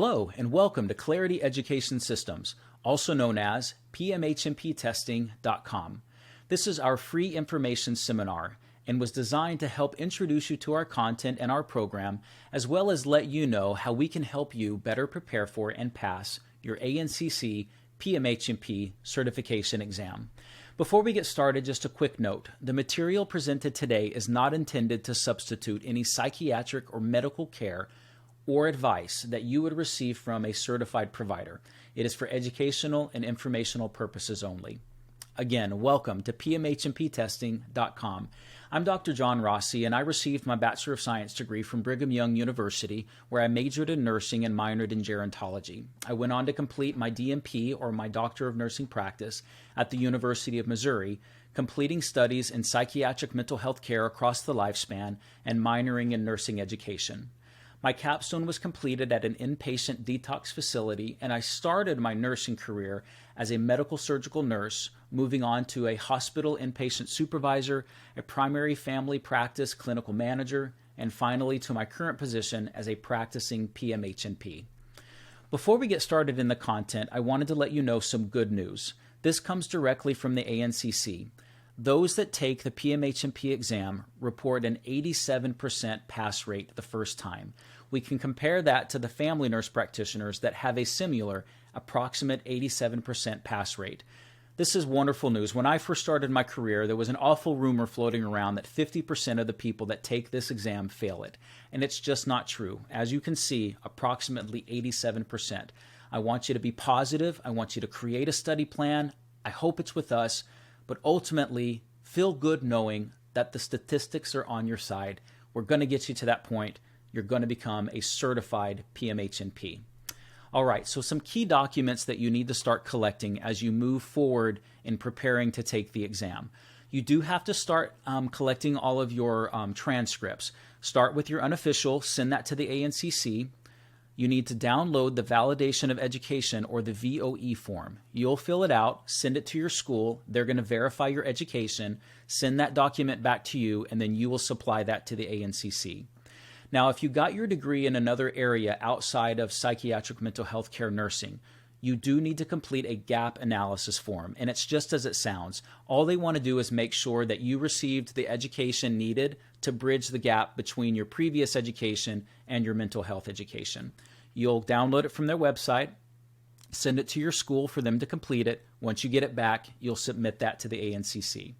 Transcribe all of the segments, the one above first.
Hello and welcome to Clarity Education Systems, also known as PMHNPtesting.com. This is our free information seminar and was designed to help introduce you to our content and our program, as well as let you know how we can help you better prepare for and pass your ANCC PMHNP certification exam. Before we get started, just a quick note. The material presented today is not intended to substitute any psychiatric or medical care or advice that you would receive from a certified provider. It is for educational and informational purposes only. Again, welcome to PMHNPtesting.com. I'm Dr. John Rossi, and I received my Bachelor of Science degree from Brigham Young University, where I majored in nursing and minored in gerontology. I went on to complete my DNP, or my Doctor of Nursing Practice, at the University of Missouri, completing studies in psychiatric mental health care across the lifespan and minoring in nursing education. My capstone was completed at an inpatient detox facility, and I started my nursing career as a medical surgical nurse, moving on to a hospital inpatient supervisor, a primary family practice clinical manager, and finally to my current position as a practicing PMHNP. Before we get started in the content, I wanted to let you know some good news. This comes directly from the ANCC. Those that take the PMHNP exam report an 87% pass rate the first time. We can compare that to the family nurse practitioners that have a similar, approximate 87% pass rate. This is wonderful news. When I first started my career, there was an awful rumor floating around that 50% of the people that take this exam fail it. And it's just not true. As you can see, approximately 87%. I want you to be positive. I want you to create a study plan. I hope it's with us. But ultimately, feel good knowing that the statistics are on your side. We're going to get you to that point. You're going to become a certified PMHNP. All right, so some key documents that you need to start collecting as you move forward in preparing to take the exam. You do have to start collecting all of your transcripts. Start with your unofficial, send that to the ANCC. You need to download the Validation of Education, or the VOE form. You'll fill it out, send it to your school. They're going to verify your education, send that document back to you, and then you will supply that to the ANCC. Now, if you got your degree in another area outside of psychiatric mental health care nursing, you do need to complete a gap analysis form, and it's just as it sounds. All they want to do is make sure that you received the education needed to bridge the gap between your previous education and your mental health education. You'll download it from their website, send it to your school for them to complete it. Once you get it back, you'll submit that to the ANCC.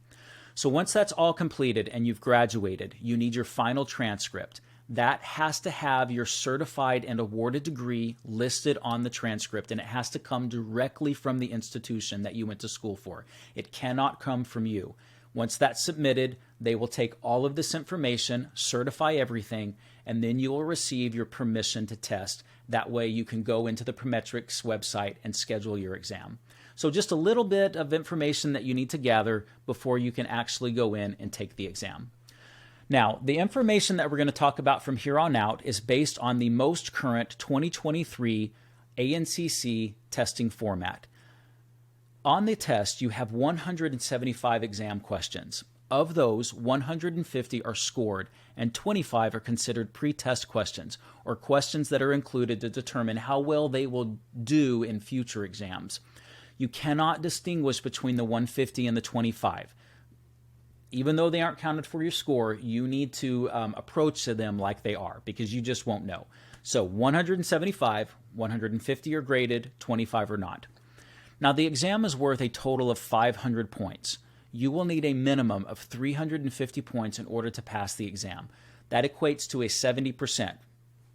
So once that's all completed and you've graduated, you need your final transcript. That has to have your certified and awarded degree listed on the transcript, and it has to come directly from the institution that you went to school for. It cannot come from you. Once that's submitted, they will take all of this information, certify everything, and then you will receive your permission to test. That way you can go into the Prometrics website and schedule your exam. So just a little bit of information that you need to gather before you can actually go in and take the exam. Now, the information that we're going to talk about from here on out is based on the most current 2023 ANCC testing format. On the test, you have 175 exam questions. Of those, 150 are scored, and 25 are considered pre-test questions, or questions that are included to determine how well they will do in future exams. You cannot distinguish between the 150 and the 25. Even though they aren't counted for your score, you need to approach to them like they are, because you just won't know. So 175, 150 are graded, 25 are not. Now, the exam is worth a total of 500 points. You will need a minimum of 350 points in order to pass the exam. That equates to a 70%.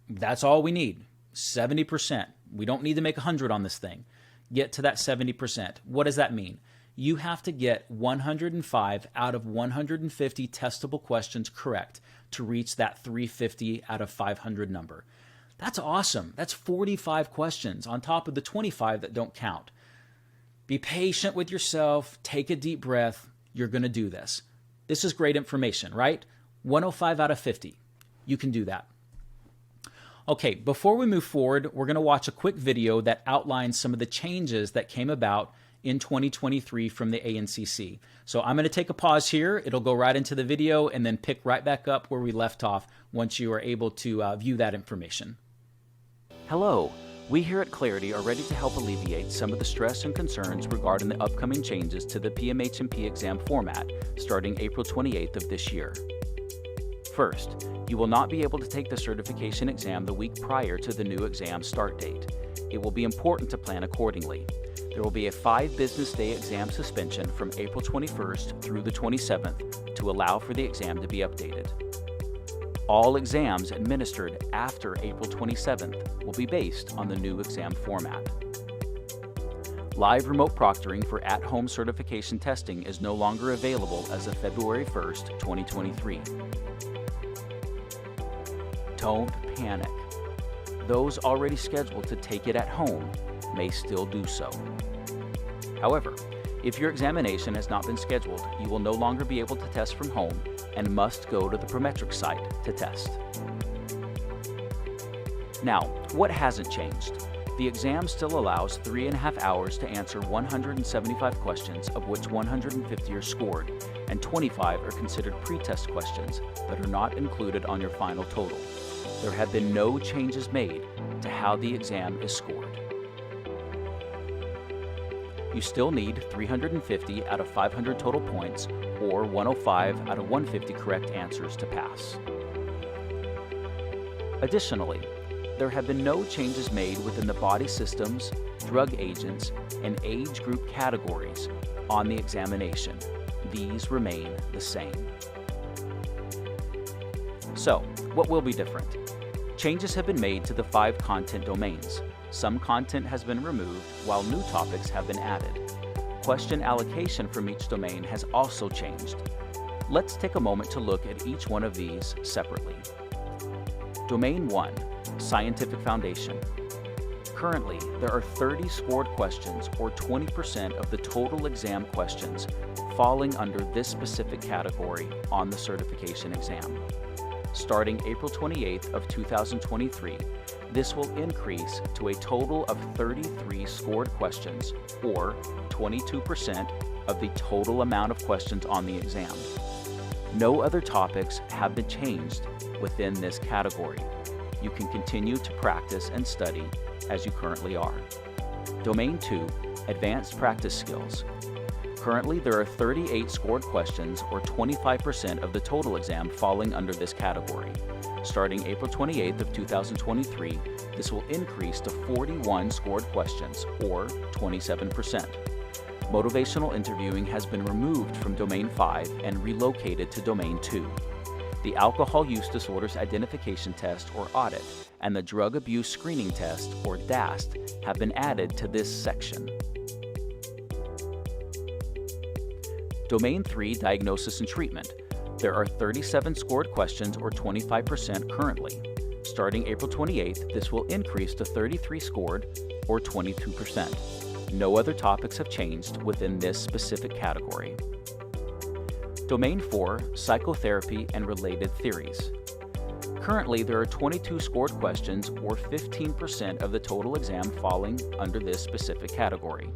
That's all we need, 70%. We don't need to make 100 on this thing. Get to that 70%. What does that mean? You have to get 105 out of 150 testable questions correct to reach that 350 out of 500 number. That's awesome. That's 45 questions on top of the 25 that don't count. Be patient with yourself. Take a deep breath. You're going to do this. This is great information, right? 105 out of 50. You can do that. Okay, before we move forward, we're going to watch a quick video that outlines some of the changes that came about in 2023 from the ANCC. So I'm going to take a pause here. It'll go right into the video and then pick right back up where we left off once you are able to view that information. Hello, We here at Clarity are ready to help alleviate some of the stress and concerns regarding the upcoming changes to the PMHNP exam format starting April 28th of this year. First, you will not be able to take the certification exam the week prior to the new exam start date. It will be important to plan accordingly. There will be a 5 business day exam suspension from April 21st through the 27th to allow for the exam to be updated. All exams administered after April 27th will be based on the new exam format. Live remote proctoring for at-home certification testing is no longer available as of February 1st, 2023. Don't panic. Those already scheduled to take it at home may still do so. However, if your examination has not been scheduled, you will no longer be able to test from home and must go to the Prometric site to test. Now, what hasn't changed? The exam still allows 3.5 hours to answer 175 questions, of which 150 are scored, and 25 are considered pre-test questions that are not included on your final total. There have been no changes made to how the exam is scored. You still need 350 out of 500 total points or 105 out of 150 correct answers to pass. Additionally, there have been no changes made within the body systems, drug agents, and age group categories on the examination. These remain the same. So, what will be different? Changes have been made to the 5 content domains. Some content has been removed, while new topics have been added. Question allocation from each domain has also changed. Let's take a moment to look at each one of these separately. Domain 1, Scientific Foundation. Currently, there are 30 scored questions, or 20% of the total exam questions, falling under this specific category on the certification exam. Starting April 28th of 2023, this will increase to a total of 33 scored questions, or 22% of the total amount of questions on the exam. No other topics have been changed within this category. You can continue to practice and study as you currently are. Domain 2, Advanced Practice Skills. Currently, there are 38 scored questions, or 25% of the total exam, falling under this category. Starting April 28th of 2023, this will increase to 41 scored questions, or 27%. Motivational interviewing has been removed from Domain 5 and relocated to Domain 2. The Alcohol Use Disorders Identification Test, or audit, and the Drug Abuse Screening Test, or DAST, have been added to this section. Domain 3, Diagnosis and Treatment. There are 37 scored questions, or 25% currently. Starting April 28th, this will increase to 33 scored, or 22%. No other topics have changed within this specific category. Domain 4, Psychotherapy and Related Theories. Currently, there are 22 scored questions, or 15% of the total exam, falling under this specific category.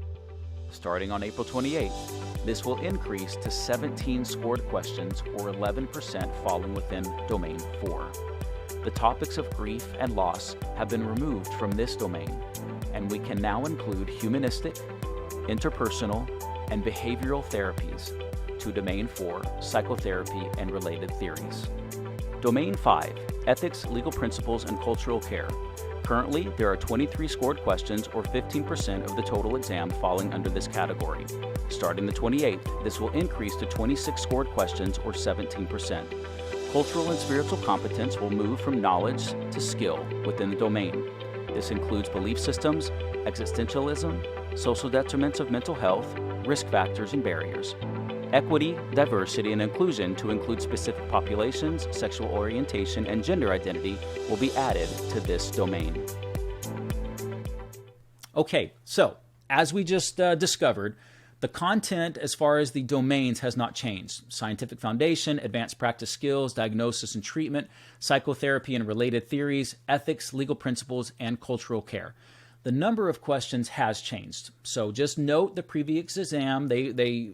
Starting on April 28th, this will increase to 17 scored questions, or 11% falling within Domain 4. The topics of grief and loss have been removed from this domain, and we can now include humanistic, interpersonal, and behavioral therapies to Domain 4, Psychotherapy and Related Theories. Domain 5, Ethics, Legal Principles, and Cultural Care. Currently, there are 23 scored questions, or 15% of the total exam, falling under this category. Starting the 28th, this will increase to 26 scored questions, or 17%. Cultural and spiritual competence will move from knowledge to skill within the domain. This includes belief systems, existentialism, social detriments of mental health, risk factors and barriers. Equity, diversity, and inclusion to include specific populations, sexual orientation, and gender identity will be added to this domain. Okay, so as we just discovered, the content as far as the domains has not changed. Scientific Foundation, Advanced Practice Skills, Diagnosis and Treatment, Psychotherapy and Related Theories, Ethics, Legal Principles, and Cultural Care. The number of questions has changed. So just note the previous exam, they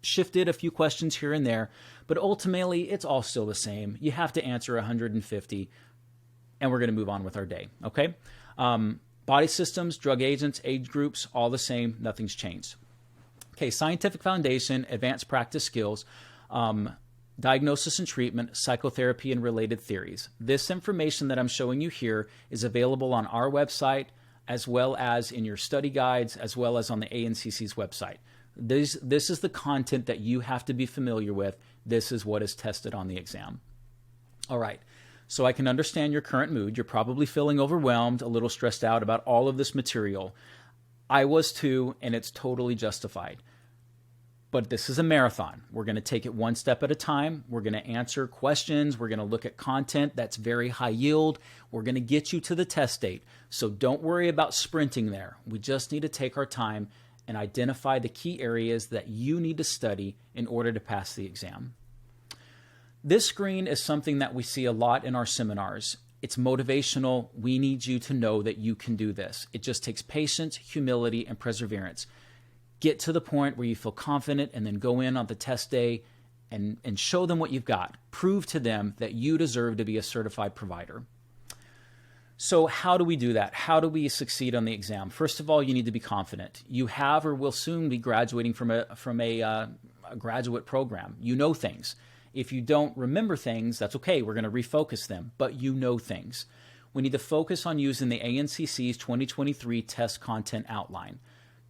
shifted a few questions here and there, but ultimately it's all still the same. You have to answer 150, and we're going to move on with our day, okay? Body systems, drug agents, age groups, all the same, nothing's changed. Okay, scientific foundation, advanced practice skills, diagnosis and treatment, psychotherapy, and related theories. This information that I'm showing you here is available on our website, as well as in your study guides, as well as on the ANCC's website. This is the content that you have to be familiar with. This is what is tested on the exam. All right, so I can understand your current mood. You're probably feeling overwhelmed, a little stressed out about all of this material. I was too, and it's totally justified. But this is a marathon. We're going to take it one step at a time. We're going to answer questions. We're going to look at content that's very high yield. We're going to get you to the test date. So don't worry about sprinting there. We just need to take our time and identify the key areas that you need to study in order to pass the exam. This screen is something that we see a lot in our seminars. It's motivational. We need you to know that you can do this. It just takes patience, humility, and perseverance. Get to the point where you feel confident and then go in on the test day and show them what you've got. Prove to them that you deserve to be a certified provider. So how do we do that? How do we succeed on the exam? First of all, you need to be confident. You have or will soon be graduating from a graduate program. You know things. If you don't remember things, that's okay. We're going to refocus them, but you know things. We need to focus on using the ANCC's 2023 test content outline.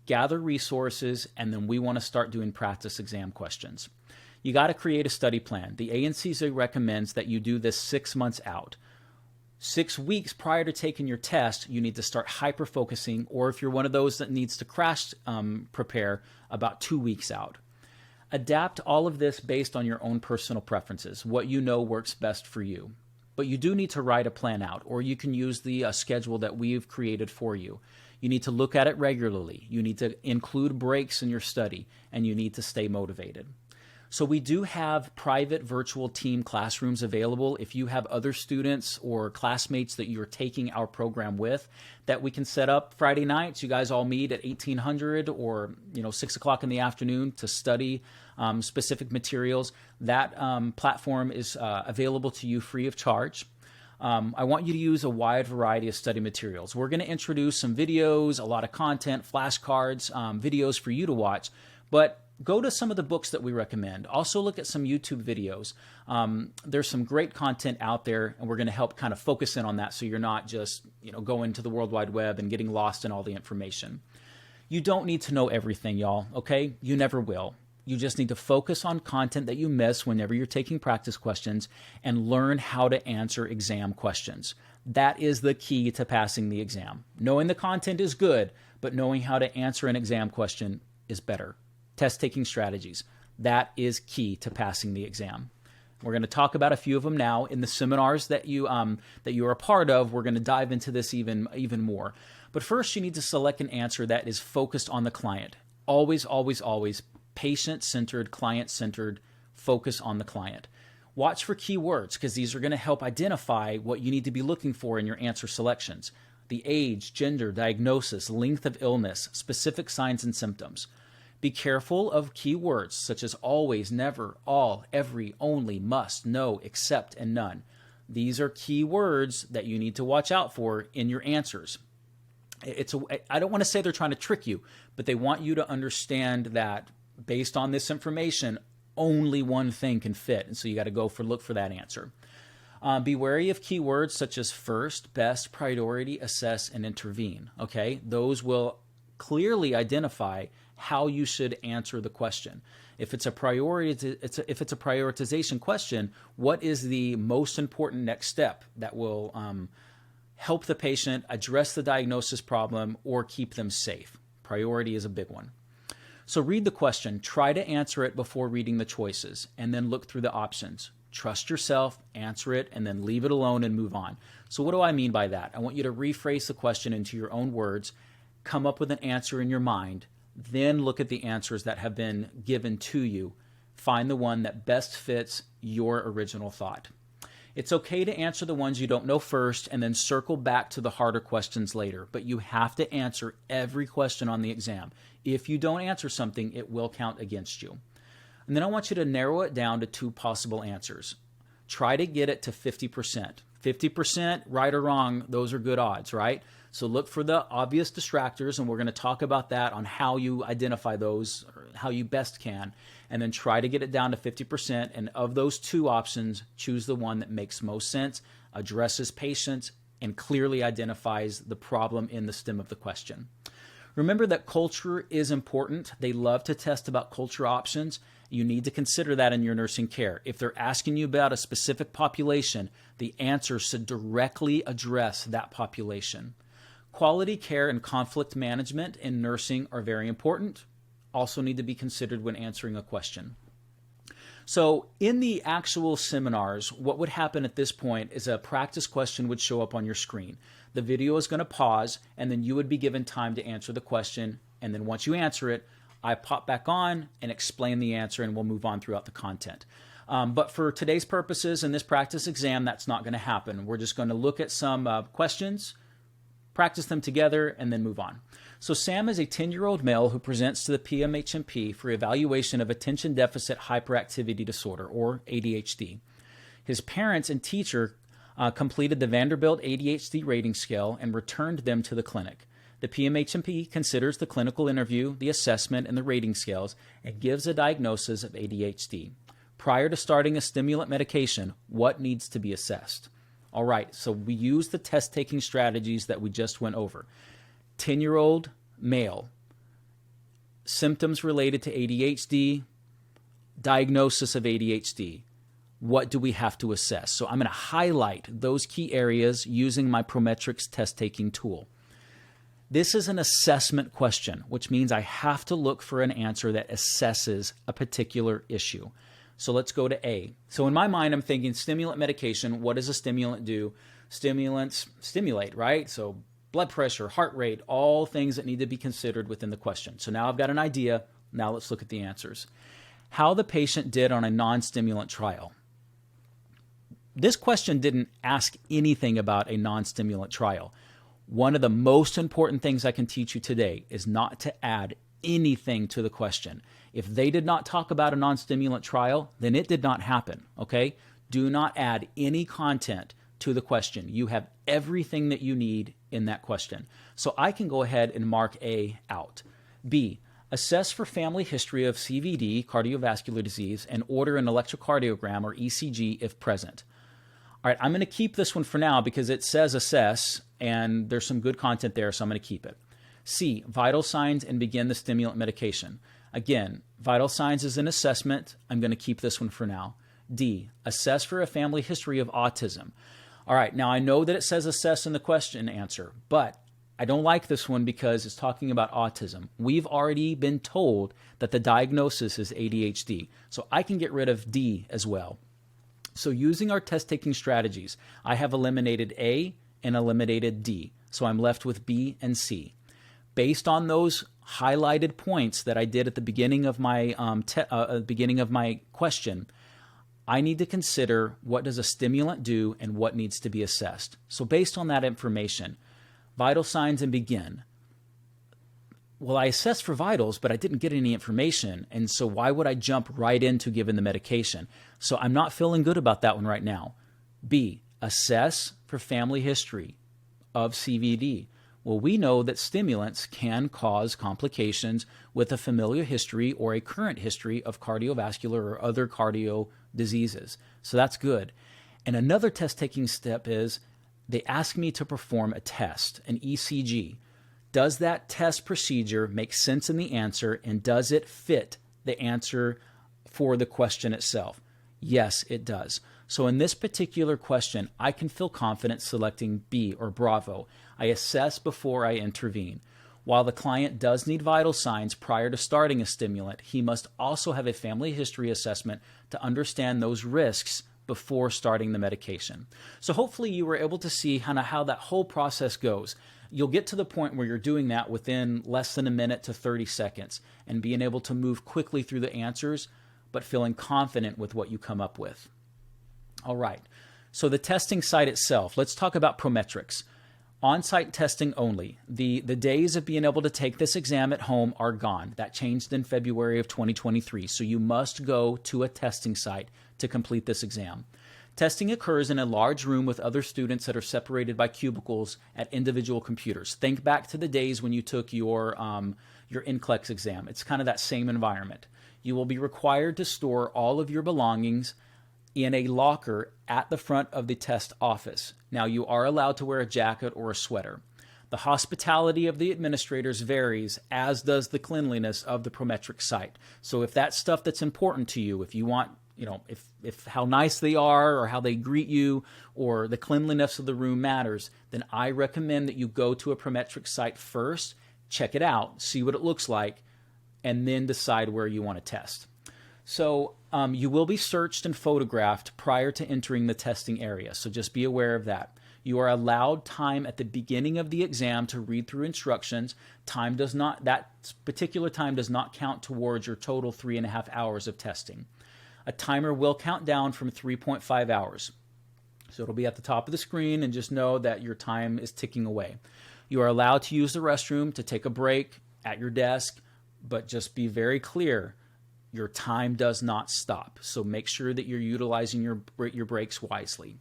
Gather resources, and then we want to start doing practice exam questions. You got to create a study plan. The ANCC recommends that you do this 6 months out. 6 weeks prior to taking your test, you need to start hyper-focusing, or if you're one of those that needs to crash prepare, about 2 weeks out. Adapt all of this based on your own personal preferences, what you know works best for you. But you do need to write a plan out, or you can use the schedule that we've created for you. You need to look at it regularly. You need to include breaks in your study, and you need to stay motivated. So we do have private virtual team classrooms available if you have other students or classmates that you're taking our program with that we can set up Friday nights. You guys all meet at 1800 or 6 o'clock in the afternoon to study specific materials. That platform is available to you free of charge. I want you to use a wide variety of study materials. We're going to introduce some videos, a lot of content, flashcards, videos for you to watch, but go to some of the books that we recommend. Also look at some YouTube videos. There's some great content out there, and we're going to help kind of focus in on that so you're not just going to the World Wide Web and getting lost in all the information. You don't need to know everything, y'all, okay? You never will. You just need to focus on content that you miss whenever you're taking practice questions and learn how to answer exam questions. That is the key to passing the exam. Knowing the content is good, but knowing how to answer an exam question is better. Test-taking strategies. That is key to passing the exam. We're going to talk about a few of them now. In the seminars that you are a part of, we're going to dive into this even more. But first, you need to select an answer that is focused on the client. Always, always, always patient-centered, client-centered, focus on the client. Watch for keywords because these are going to help identify what you need to be looking for in your answer selections. The age, gender, diagnosis, length of illness, specific signs and symptoms. Be careful of keywords such as always, never, all, every, only, must, no, except, and none. These are keywords that you need to watch out for in your answers. I don't want to say they're trying to trick you, but they want you to understand that based on this information, only one thing can fit. And so you got to look for that answer. Be wary of keywords such as first, best, priority, assess, and intervene. Okay, those will clearly identify how you should answer the question. If it's a prioritization question, what is the most important next step that will help the patient address the diagnosis problem or keep them safe? Priority is a big one. So read the question, try to answer it before reading the choices, and then look through the options. Trust yourself, answer it, and then leave it alone and move on. So what do I mean by that? I want you to rephrase the question into your own words, come up with an answer in your mind, then look at the answers that have been given to you. Find the one that best fits your original thought. It's okay to answer the ones you don't know first and then circle back to the harder questions later, but you have to answer every question on the exam. If you don't answer something, it will count against you. And then I want you to narrow it down to 2 possible answers. Try to get it to 50%. 50%, right or wrong, those are good odds, right? So look for the obvious distractors, and we're going to talk about that on how you identify those, or how you best can, and then try to get it down to 50%. And of those two options, choose the one that makes most sense, addresses patients, and clearly identifies the problem in the stem of the question. Remember that culture is important. They love to test about culture options. You need to consider that in your nursing care. If they're asking you about a specific population, the answer should directly address that population. Quality care and conflict management in nursing are very important. Also need to be considered when answering a question. So in the actual seminars, what would happen at this point is a practice question would show up on your screen. The video is going to pause, and then you would be given time to answer the question. And then once you answer it, I pop back on and explain the answer, and we'll move on throughout the content. But for today's purposes in this practice exam, that's not going to happen. We're just going to look at some questions, practice them together, and then move on. So Sam is a 10-year-old male who presents to the PMHNP for evaluation of attention deficit hyperactivity disorder, or ADHD. His parents and teacher completed the Vanderbilt ADHD rating scale and returned them to the clinic. The PMHNP considers the clinical interview, the assessment, and the rating scales, and gives a diagnosis of ADHD. Prior to starting a stimulant medication, what needs to be assessed? All right, so we use the test-taking strategies that we just went over. 10-year-old male, symptoms related to ADHD, diagnosis of ADHD. What do we have to assess? So I'm going to highlight those key areas using my Prometrics test-taking tool. This is an assessment question, which means I have to look for an answer that assesses a particular issue. So let's go to A. So in my mind, I'm thinking stimulant medication. What does a stimulant do? Stimulants stimulate, right? So blood pressure, heart rate, all things that need to be considered within the question. So now I've got an idea. Now let's look at the answers. How the patient did on a non-stimulant trial. This question didn't ask anything about a non-stimulant trial. One of the most important things I can teach you today is not to add anything to the question. If they did not talk about a non-stimulant trial, then it did not happen, okay? Do not add any content to the question. You have everything that you need in that question. So I can go ahead and mark A out. B, assess for family history of CVD, cardiovascular disease, and order an electrocardiogram or ECG if present. All right, I'm going to keep this one for now because it says assess, and there's some good content there, so I'm going to keep it. C, vital signs and begin the stimulant medication. Again, vital signs is an assessment. I'm going to keep this one for now. D, assess for a family history of autism. All right, now I know that it says assess in the question answer, but I don't like this one because it's talking about autism. We've already been told that the diagnosis is ADHD, so I can get rid of D as well. So using our test-taking strategies, I have eliminated A and eliminated D, so I'm left with B and C. Based on those highlighted points that I did at the beginning of my question, I need to consider what does a stimulant do and what needs to be assessed. So based on that information, vital signs and begin. Well, I assessed for vitals, but I didn't get any information, and so why would I jump right into giving the medication? So I'm not feeling good about that one right now. B, assess for family history of CVD. Well, we know that stimulants can cause complications with a familial history or a current history of cardiovascular or other cardio diseases. So that's good. And another test-taking step is they ask me to perform a test, an ECG. Does that test procedure make sense in the answer, and does it fit the answer for the question itself? Yes, it does. So in this particular question, I can feel confident selecting B or Bravo. I assess before I intervene. While the client does need vital signs prior to starting a stimulant, he must also have a family history assessment to understand those risks before starting the medication. So hopefully you were able to see how that whole process goes. You'll get to the point where you're doing that within less than a minute to 30 seconds and being able to move quickly through the answers, but feeling confident with what you come up with. All right, so the testing site itself, let's talk about Prometrics. On-site testing only. The days of being able to take this exam at home are gone. That changed in February of 2023, so you must go to a testing site to complete this exam. Testing occurs in a large room with other students that are separated by cubicles at individual computers. Think back to the days when you took your NCLEX exam. It's kind of that same environment. You will be required to store all of your belongings in a locker at the front of the test office. Now, you are allowed to wear a jacket or a sweater. The hospitality of the administrators varies, as does the cleanliness of the Prometric site. So if that's stuff that's important to you, if you want, if how nice they are or how they greet you or the cleanliness of the room matters, then I recommend that you go to a Prometric site first, check it out, see what it looks like, and then decide where you want to test. So you will be searched and photographed prior to entering the testing area, so just be aware of that. You are allowed time at the beginning of the exam to read through instructions. That particular time does not count towards your total 3.5 hours of testing. A timer will count down from 3.5 hours. So it'll be at the top of the screen, and just know that your time is ticking away. You are allowed to use the restroom, to take a break at your desk, but just be very clear, your time does not stop. So make sure that you're utilizing your breaks wisely.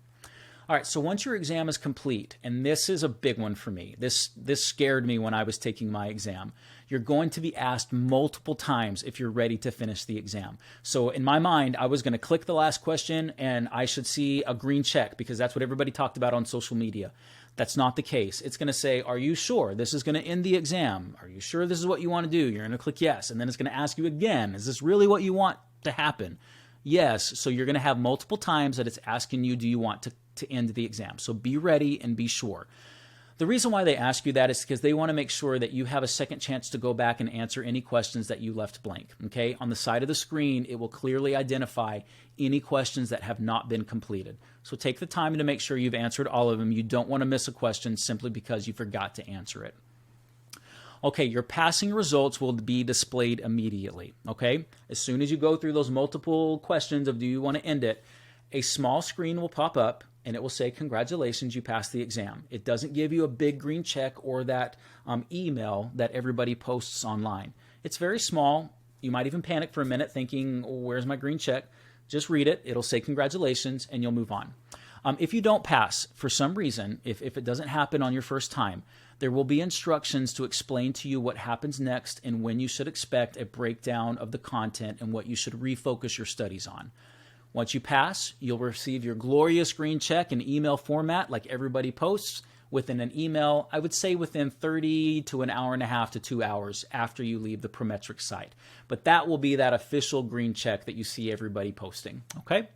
All right, so once your exam is complete, and this is a big one for me. This scared me when I was taking my exam. You're going to be asked multiple times if you're ready to finish the exam. So in my mind, I was going to click the last question and I should see a green check because that's what everybody talked about on social media. That's not the case. It's going to say, are you sure this is going to end the exam? Are you sure this is what you want to do? You're going to click yes, and then it's going to ask you again, is this really what you want to happen? Yes, so you're going to have multiple times that it's asking you, do you want to end the exam? So be ready and be sure. The reason why they ask you that is because they want to make sure that you have a second chance to go back and answer any questions that you left blank. Okay? On the side of the screen, it will clearly identify any questions that have not been completed. So take the time to make sure you've answered all of them. You don't want to miss a question simply because you forgot to answer it. Okay, your passing results will be displayed immediately, okay? As soon as you go through those multiple questions of do you want to end it, a small screen will pop up and it will say, congratulations, you passed the exam. It doesn't give you a big green check or that email that everybody posts online. It's very small. You might even panic for a minute thinking, oh, where's my green check? Just read it. It'll say congratulations and you'll move on. If you don't pass for some reason, if it doesn't happen on your first time, there will be instructions to explain to you what happens next and when you should expect a breakdown of the content and what you should refocus your studies on. Once you pass, you'll receive your glorious green check in email format like everybody posts within an email, I would say within 30 to an hour and a half to 2 hours after you leave the Prometric site. But that will be that official green check that you see everybody posting, okay?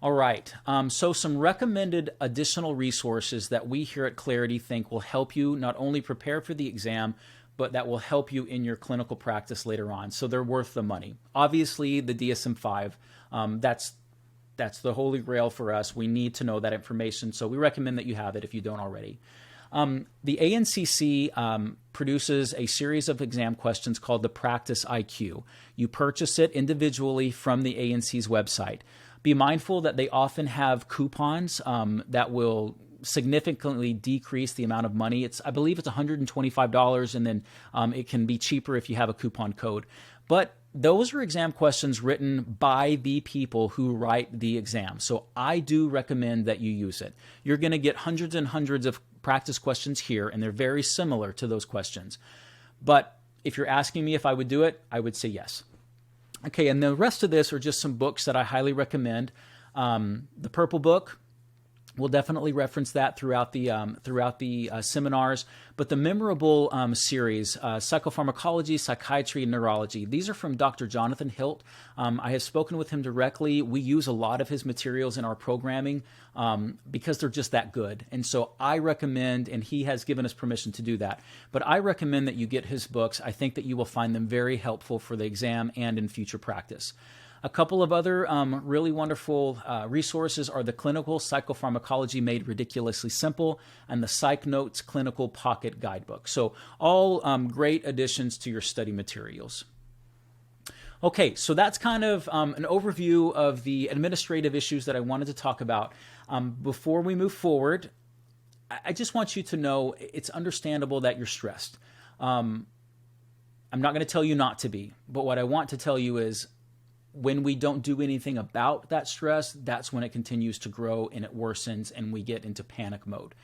All right, so some recommended additional resources that we here at Clarity think will help you not only prepare for the exam, but that will help you in your clinical practice later on. So they're worth the money. Obviously, the DSM-5, that's the holy grail for us. We need to know that information, so we recommend that you have it if you don't already. The ANCC produces a series of exam questions called the Practice IQ. You purchase it individually from the ANC's website. Be mindful that they often have coupons that will significantly decrease the amount of money. I believe it's $125, and then it can be cheaper if you have a coupon code. But those are exam questions written by the people who write the exam. So I do recommend that you use it. You're going to get hundreds and hundreds of practice questions here, and they're very similar to those questions. But if you're asking me if I would do it, I would say yes. Okay, and the rest of this are just some books that I highly recommend. The Purple Book, we'll definitely reference that throughout the seminars. But the memorable series, Psychopharmacology, Psychiatry, and Neurology, these are from Dr. Jonathan Hilt. I have spoken with him directly. We use a lot of his materials in our programming because they're just that good. And so I recommend, and he has given us permission to do that, but I recommend that you get his books. I think that you will find them very helpful for the exam and in future practice. A couple of other really wonderful resources are the Clinical Psychopharmacology Made Ridiculously Simple and the Psych Notes Clinical Pocket Guidebook. So all great additions to your study materials. Okay, so that's kind of an overview of the administrative issues that I wanted to talk about. Before we move forward, I just want you to know it's understandable that you're stressed. I'm not going to tell you not to be, but what I want to tell you is when we don't do anything about that stress, that's when it continues to grow and it worsens and we get into panic mode.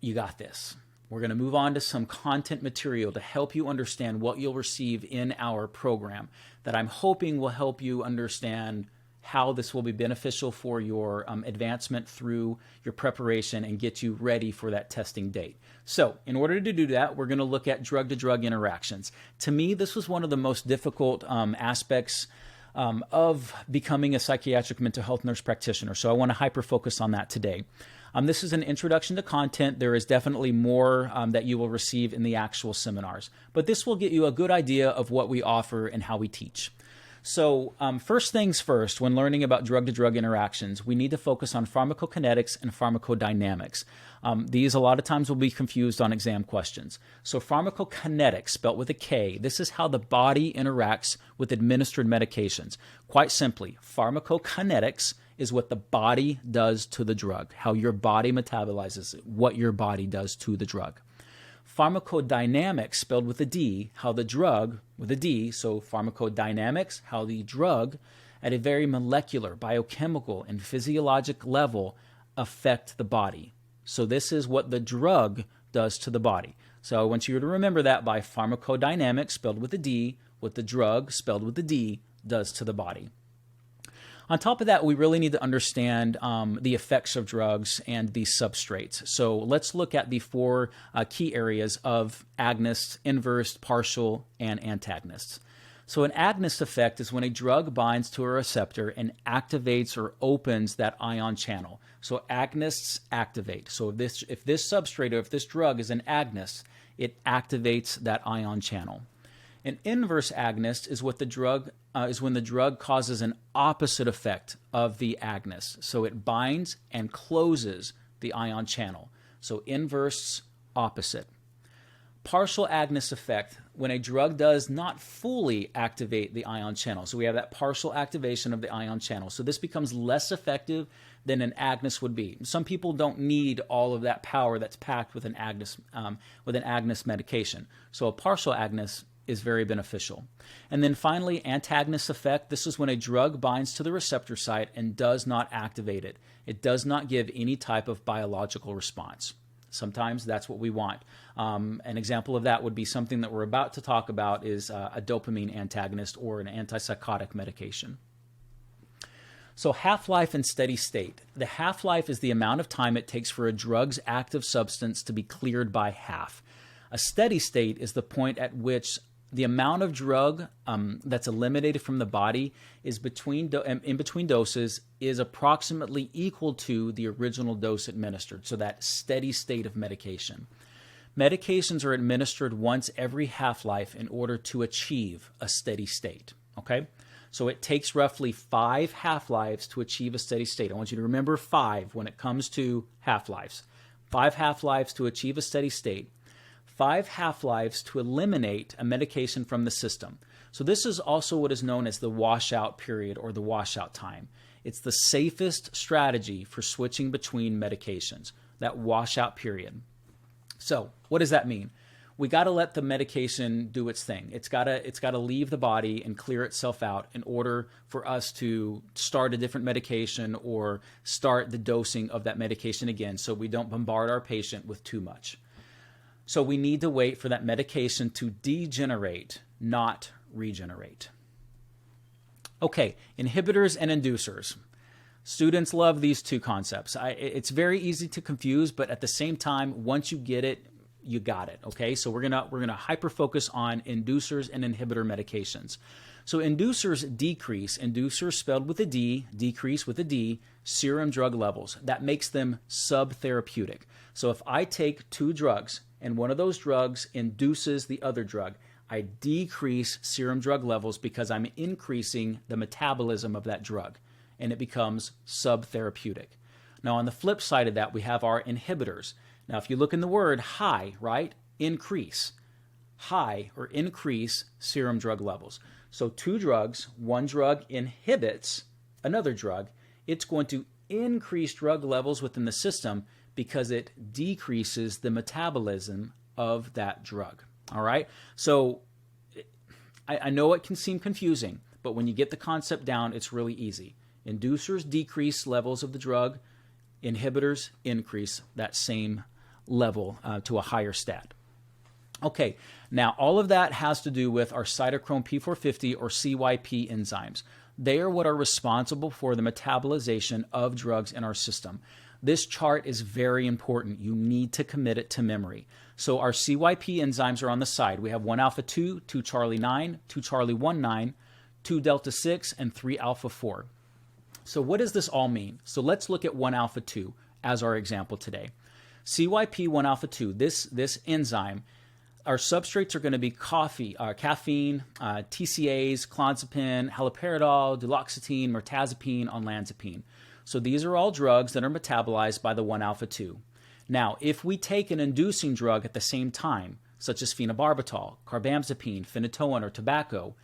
You got this. We're going to move on to some content material to help you understand what you'll receive in our program that I'm hoping will help you understand how this will be beneficial for your advancement through your preparation and get you ready for that testing date. So in order to do that, we're going to look at drug-to-drug interactions. To me, this was one of the most difficult aspects of becoming a psychiatric mental health nurse practitioner. So I want to hyper-focus on that today. This is an introduction to content. There is definitely more that you will receive in the actual seminars, but this will get you a good idea of what we offer and how we teach. So first things first, when learning about drug-to-drug interactions, we need to focus on pharmacokinetics and pharmacodynamics. These a lot of times will be confused on exam questions. So pharmacokinetics, spelled with a K, this is how the body interacts with administered medications. Quite simply, pharmacokinetics is what the body does to the drug, how your body metabolizes it, what your body does to the drug. Pharmacodynamics, spelled with a D, how the drug, with a D, so pharmacodynamics, how the drug at a very molecular, biochemical, and physiologic level affect the body. So this is what the drug does to the body. So I want you to remember that by pharmacodynamics, spelled with a D, what the drug, spelled with a D, does to the body. On top of that, we really need to understand the effects of drugs and the substrates. So let's look at the four key areas of agonists, inverse, partial, and antagonists. So an agonist effect is when a drug binds to a receptor and activates or opens that ion channel. So agonists activate. So if this substrate or if this drug is an agonist, it activates that ion channel. An inverse agonist is what the drug is when the drug causes an opposite effect of the agonist. So it binds and closes the ion channel. So inverse, opposite. Partial agonist effect, when a drug does not fully activate the ion channel. So we have that partial activation of the ion channel. So this becomes less effective than an agonist would be. Some people don't need all of that power that's packed with an agonist medication. So a partial agonist is very beneficial. And then finally, antagonist effect. This is when a drug binds to the receptor site and does not activate it. It does not give any type of biological response. Sometimes that's what we want. An example of that would be something that we're about to talk about is a dopamine antagonist or an antipsychotic medication. So half-life and steady state. The half-life is the amount of time it takes for a drug's active substance to be cleared by half. A steady state is the point at which the amount of drug that's eliminated from the body is in between doses is approximately equal to the original dose administered, so that steady state of medication. Medications are administered once every half-life in order to achieve a steady state, okay? So it takes roughly 5 half-lives to achieve a steady state. I want you to remember 5 when it comes to half-lives. 5 half-lives to achieve a steady state. 5 half-lives to eliminate a medication from the system. So this is also what is known as the washout period or the washout time. It's the safest strategy for switching between medications, that washout period. So what does that mean? We got to let the medication do its thing. It's got to leave the body and clear itself out in order for us to start a different medication or start the dosing of that medication again so we don't bombard our patient with too much. So we need to wait for that medication to degenerate, not regenerate. Okay, inhibitors and inducers. Students love these two concepts. It's very easy to confuse, but at the same time, once you get it, you got it. Okay, so we're gonna hyper focus on inducers and inhibitor medications. So inducers decrease, inducers spelled with a D, decrease with a D, serum drug levels. That makes them subtherapeutic. So if I take 2 drugs and one of those drugs induces the other drug, I decrease serum drug levels because I'm increasing the metabolism of that drug, and it becomes subtherapeutic. Now on the flip side of that, we have our inhibitors. Now if you look in the word high, right, increase. High or increase serum drug levels. So 2 drugs, one drug inhibits another drug, it's going to increase drug levels within the system because it decreases the metabolism of that drug. All right? So I know it can seem confusing, but when you get the concept down, it's really easy. Inducers decrease levels of the drug. Inhibitors increase that same level to a higher stat. Okay, now all of that has to do with our Cytochrome P450 or CYP enzymes. They are what are responsible for the metabolization of drugs in our system. This chart is very important. You need to commit it to memory. So our CYP enzymes are on the side. We have 1-alpha-2, 2-Charlie-9, 2-Charlie-1-9, 2-delta-6, and 3-alpha-4. So what does this all mean? So let's look at 1-alpha-2 as our example today. CYP 1-alpha-2, this enzyme, our substrates are going to be caffeine, TCAs, clonazepam, haloperidol, duloxetine, mirtazapine, olanzapine. So these are all drugs that are metabolized by the 1-alpha-2. Now, if we take an inducing drug at the same time, such as phenobarbital, carbamazepine, phenytoin, or tobacco,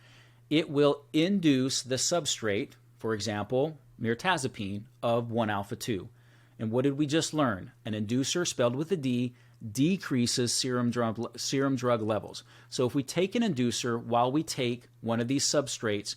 it will induce the substrate, for example, mirtazapine, of 1-alpha-2. And what did we just learn? An inducer, spelled with a D, decreases serum drug levels. So if we take an inducer while we take one of these substrates,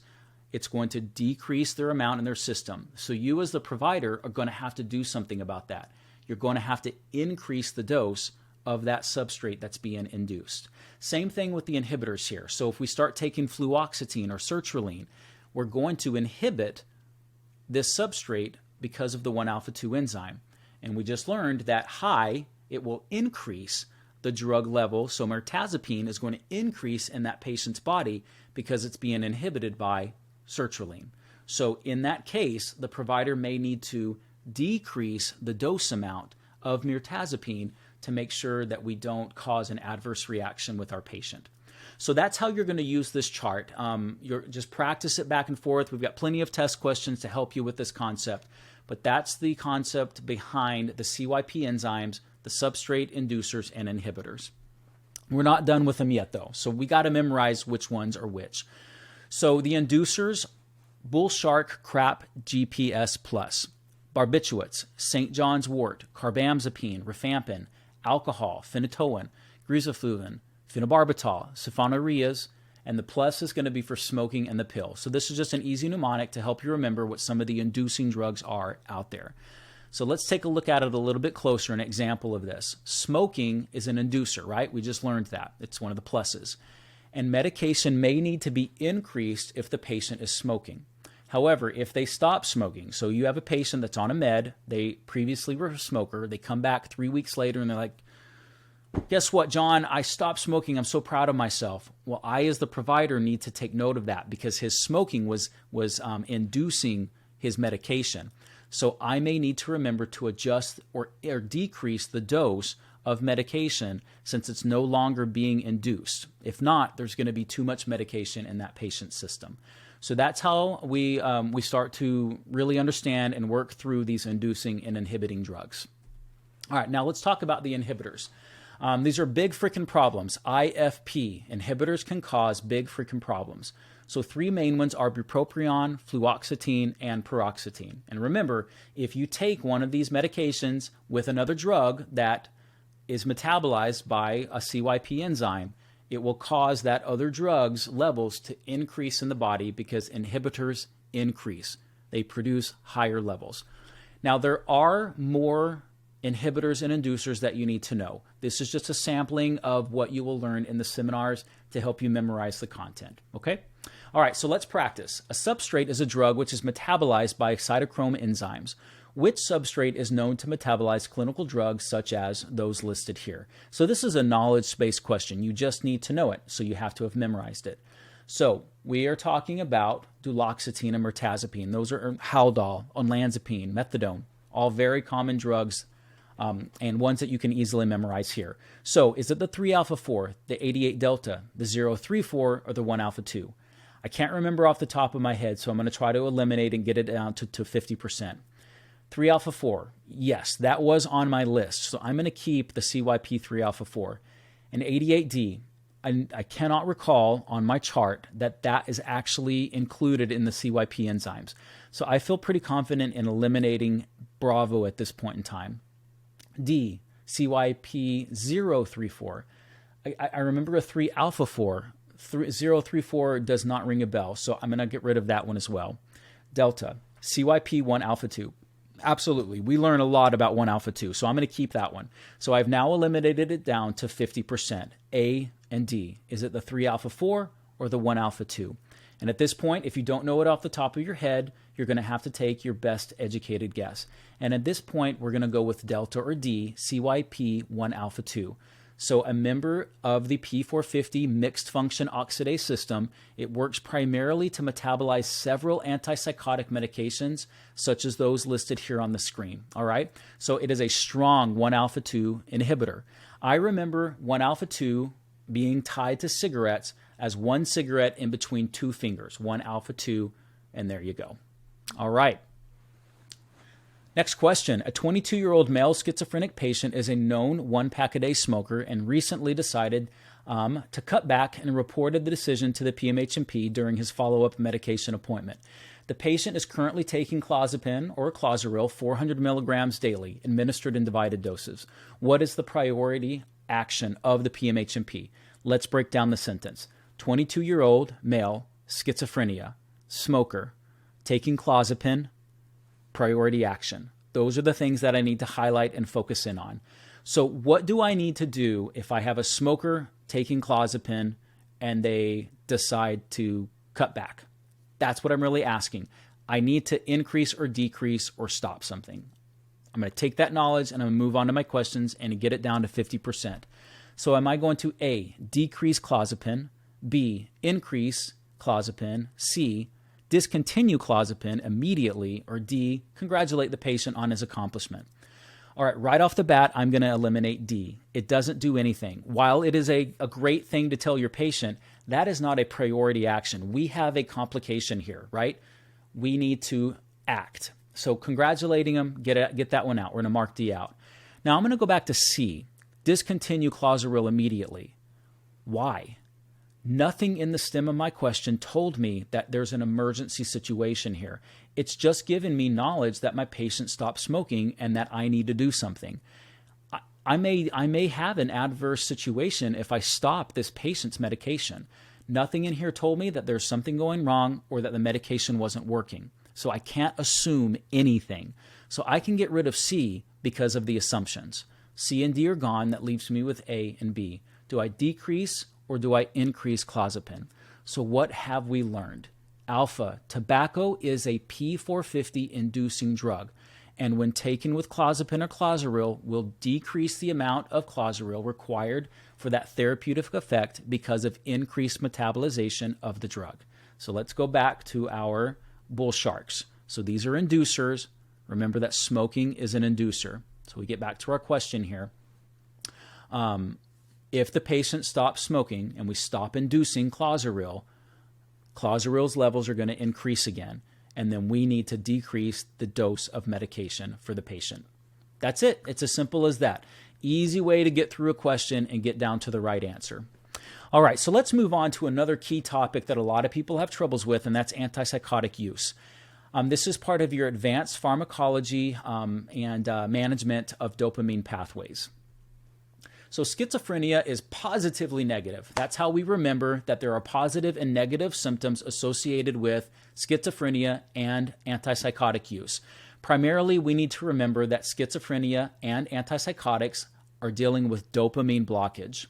it's going to decrease their amount in their system. So you as the provider are going to have to do something about that. You're going to have to increase the dose of that substrate that's being induced. Same thing with the inhibitors here. So if we start taking fluoxetine or sertraline, we're going to inhibit this substrate because of the 1-alpha-2 enzyme. And we just learned that high, it will increase the drug level. So mirtazapine is going to increase in that patient's body because it's being inhibited by sertraline. So in that case, the provider may need to decrease the dose amount of mirtazapine to make sure that we don't cause an adverse reaction with our patient. So that's how you're going to use this chart. Just practice it back and forth. We've got plenty of test questions to help you with this concept. But that's the concept behind the CYP enzymes, the substrate inducers, and inhibitors. We're not done with them yet, though. So we got to memorize which ones are which. So the inducers, bull shark, crap, GPS plus, barbiturates, St. John's wort, carbamazepine, rifampin, alcohol, phenytoin, grisafulin, phenobarbital, sulfonylureas, and the plus is going to be for smoking and the pill. So this is just an easy mnemonic to help you remember what some of the inducing drugs are out there. So let's take a look at it a little bit closer, an example of this. Smoking is an inducer, right? We just learned that. It's one of the pluses. And medication may need to be increased if the patient is smoking. However, if they stop smoking, so you have a patient that's on a med, they previously were a smoker, they come back 3 weeks later and they're like, guess what, John, I stopped smoking, I'm so proud of myself. Well, I as the provider need to take note of that because his smoking was inducing his medication. So I may need to remember to adjust or decrease the dose of medication since it's no longer being induced. If not, there's going to be too much medication in that patient's system. So that's how we start to really understand and work through these inducing and inhibiting drugs. All right, now let's talk about the inhibitors. These are big freaking problems. IFP, inhibitors can cause big freaking problems. So three main ones are bupropion, fluoxetine, and paroxetine. And remember, if you take one of these medications with another drug that is metabolized by a CYP enzyme, it will cause that other drug's levels to increase in the body because inhibitors increase. They produce higher levels. Now, there are more inhibitors and inducers that you need to know. This is just a sampling of what you will learn in the seminars to help you memorize the content, okay? All right, so let's practice. A substrate is a drug which is metabolized by cytochrome enzymes. Which substrate is known to metabolize clinical drugs such as those listed here? So this is a knowledge-based question. You just need to know it, so you have to have memorized it. So we are talking about duloxetine and mirtazapine. Those are Haldol, olanzapine, methadone, all very common drugs and ones that you can easily memorize here. So is it the 3-alpha-4, the 88 delta, the 034, or the 1-alpha-2? I can't remember off the top of my head, so I'm going to try to eliminate and get it down to 50%. 3-alpha-4, yes, that was on my list. So I'm going to keep the CYP 3-alpha-4. And 88D, I cannot recall on my chart that is actually included in the CYP enzymes. So I feel pretty confident in eliminating Bravo at this point in time. D, CYP 034. I remember a 3-alpha-4 034 does not ring a bell, so I'm going to get rid of that one as well. Delta, CYP1 alpha 2. Absolutely. We learn a lot about 1 alpha 2, so I'm going to keep that one. So I've now eliminated it down to 50%. A and D. Is it the 3 alpha 4 or the 1 alpha 2? And at this point, if you don't know it off the top of your head, you're going to have to take your best educated guess. And at this point, we're going to go with delta or D, CYP1 alpha 2. So a member of the P450 mixed function oxidase system, it works primarily to metabolize several antipsychotic medications, such as those listed here on the screen. All right. So it is a strong 1 alpha 2 inhibitor. I remember 1 alpha 2 being tied to cigarettes as 1 cigarette in between 2 fingers, 1 alpha 2, and there you go. All right. Next question. A 22-year-old male schizophrenic patient is a known 1-pack-a-day smoker and recently decided to cut back and reported the decision to the PMHNP during his follow-up medication appointment. The patient is currently taking clozapine or clozaril 400 milligrams daily, administered in divided doses. What is the priority action of the PMHNP? Let's break down the sentence. 22-year-old male, schizophrenia, smoker, taking clozapine, priority action. Those are the things that I need to highlight and focus in on. So what do I need to do if I have a smoker taking clozapine and they decide to cut back? That's what I'm really asking. I need to increase or decrease or stop something. I'm going to take that knowledge and I'm going to move on to my questions and get it down to 50%. So am I going to A, decrease clozapine, B, increase clozapine, C, discontinue clozapine immediately, or D, congratulate the patient on his accomplishment? All right off the bat, I'm going to eliminate D. It doesn't do anything. While it is a great thing to tell your patient, that is not a priority action. We have a complication here, right? We need to act. So congratulating him, get that one out. We're going to mark D out. Now I'm going to go back to C, discontinue clozaril immediately. Why? Nothing in the stem of my question told me that there's an emergency situation here. It's just given me knowledge that my patient stopped smoking and that I need to do something. I may have an adverse situation if I stop this patient's medication. Nothing in here told me that there's something going wrong or that the medication wasn't working. So I can't assume anything. So I can get rid of C because of the assumptions. C and D are gone. That leaves me with A and B. Do I decrease or do I increase clozapine? So what have we learned? Alpha, tobacco is a P450 inducing drug, and when taken with clozapine or clozaril, will decrease the amount of clozaril required for that therapeutic effect because of increased metabolization of the drug. So let's go back to our bull sharks. So these are inducers. Remember that smoking is an inducer. So we get back to our question here. If the patient stops smoking and we stop inducing clozaril's levels are going to increase again, and then we need to decrease the dose of medication for the patient. That's it. It's as simple as that. Easy way to get through a question and get down to the right answer. All right, so let's move on to another key topic that a lot of people have troubles with, and that's antipsychotic use. This is part of your advanced pharmacology and management of dopamine pathways. So schizophrenia is positively negative. That's how we remember that there are positive and negative symptoms associated with schizophrenia and antipsychotic use. Primarily, we need to remember that schizophrenia and antipsychotics are dealing with dopamine blockage.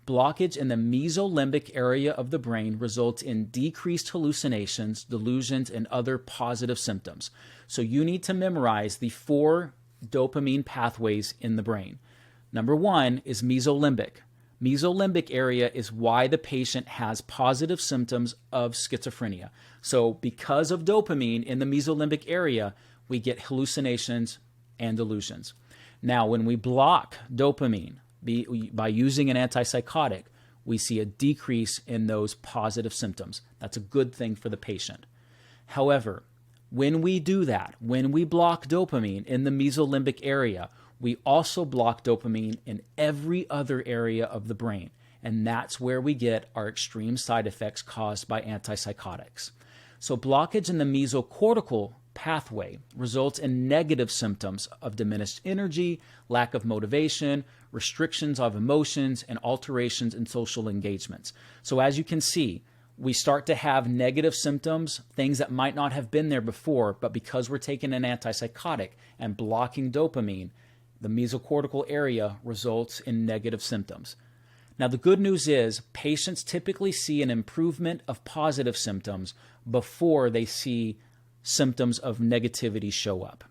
Blockage in the mesolimbic area of the brain results in decreased hallucinations, delusions, and other positive symptoms. So you need to memorize the 4 dopamine pathways in the brain. Number 1 is mesolimbic. Mesolimbic area is why the patient has positive symptoms of schizophrenia. So because of dopamine in the mesolimbic area, we get hallucinations and delusions. Now, when we block dopamine by using an antipsychotic, we see a decrease in those positive symptoms. That's a good thing for the patient. However, when we do that, when we block dopamine in the mesolimbic area, we also block dopamine in every other area of the brain, and that's where we get our extreme side effects caused by antipsychotics. So blockage in the mesocortical pathway results in negative symptoms of diminished energy, lack of motivation, restrictions of emotions, and alterations in social engagements. So as you can see, we start to have negative symptoms, things that might not have been there before, but because we're taking an antipsychotic and blocking dopamine, the mesocortical area results in negative symptoms. Now, the good news is patients typically see an improvement of positive symptoms before they see symptoms of negativity show up.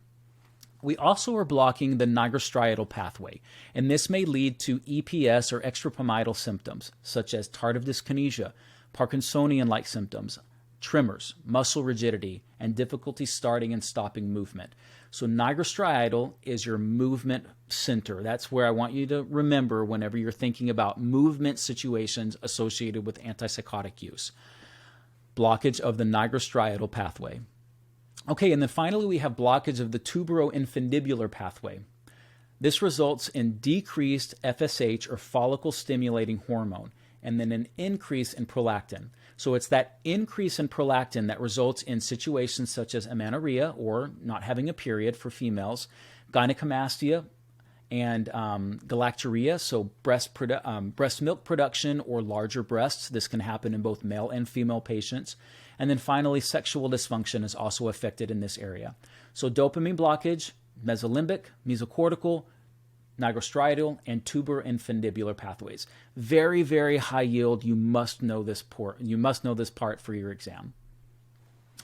We also are blocking the nigrostriatal pathway, and this may lead to EPS or extrapyramidal symptoms, such as tardive dyskinesia, Parkinsonian-like symptoms, tremors, muscle rigidity, and difficulty starting and stopping movement. So nigrostriatal is your movement center. That's where I want you to remember whenever you're thinking about movement situations associated with antipsychotic use. Blockage of the nigrostriatal pathway. Okay, and then finally we have blockage of the tuberoinfundibular pathway. This results in decreased FSH or follicle-stimulating hormone, and then an increase in prolactin. So it's that increase in prolactin that results in situations such as amenorrhea, or not having a period for females, gynecomastia, and galactorrhea, so breast milk production or larger breasts. This can happen in both male and female patients. And then finally, sexual dysfunction is also affected in this area. So dopamine blockage, mesolimbic, mesocortical, nigrostriatal, and tuberoinfundibular pathways. Very, very high yield. You must know this part for your exam.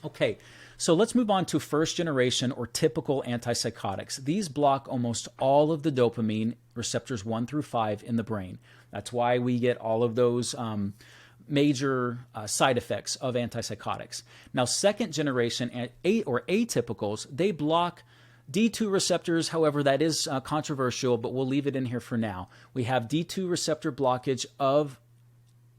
Okay, so let's move on to first generation or typical antipsychotics. These block almost all of the dopamine receptors 1 through 5 in the brain. That's why we get all of those major side effects of antipsychotics. Now, second generation or atypicals, they block D2 receptors. However, that is controversial, but we'll leave it in here for now. We have D2 receptor blockage of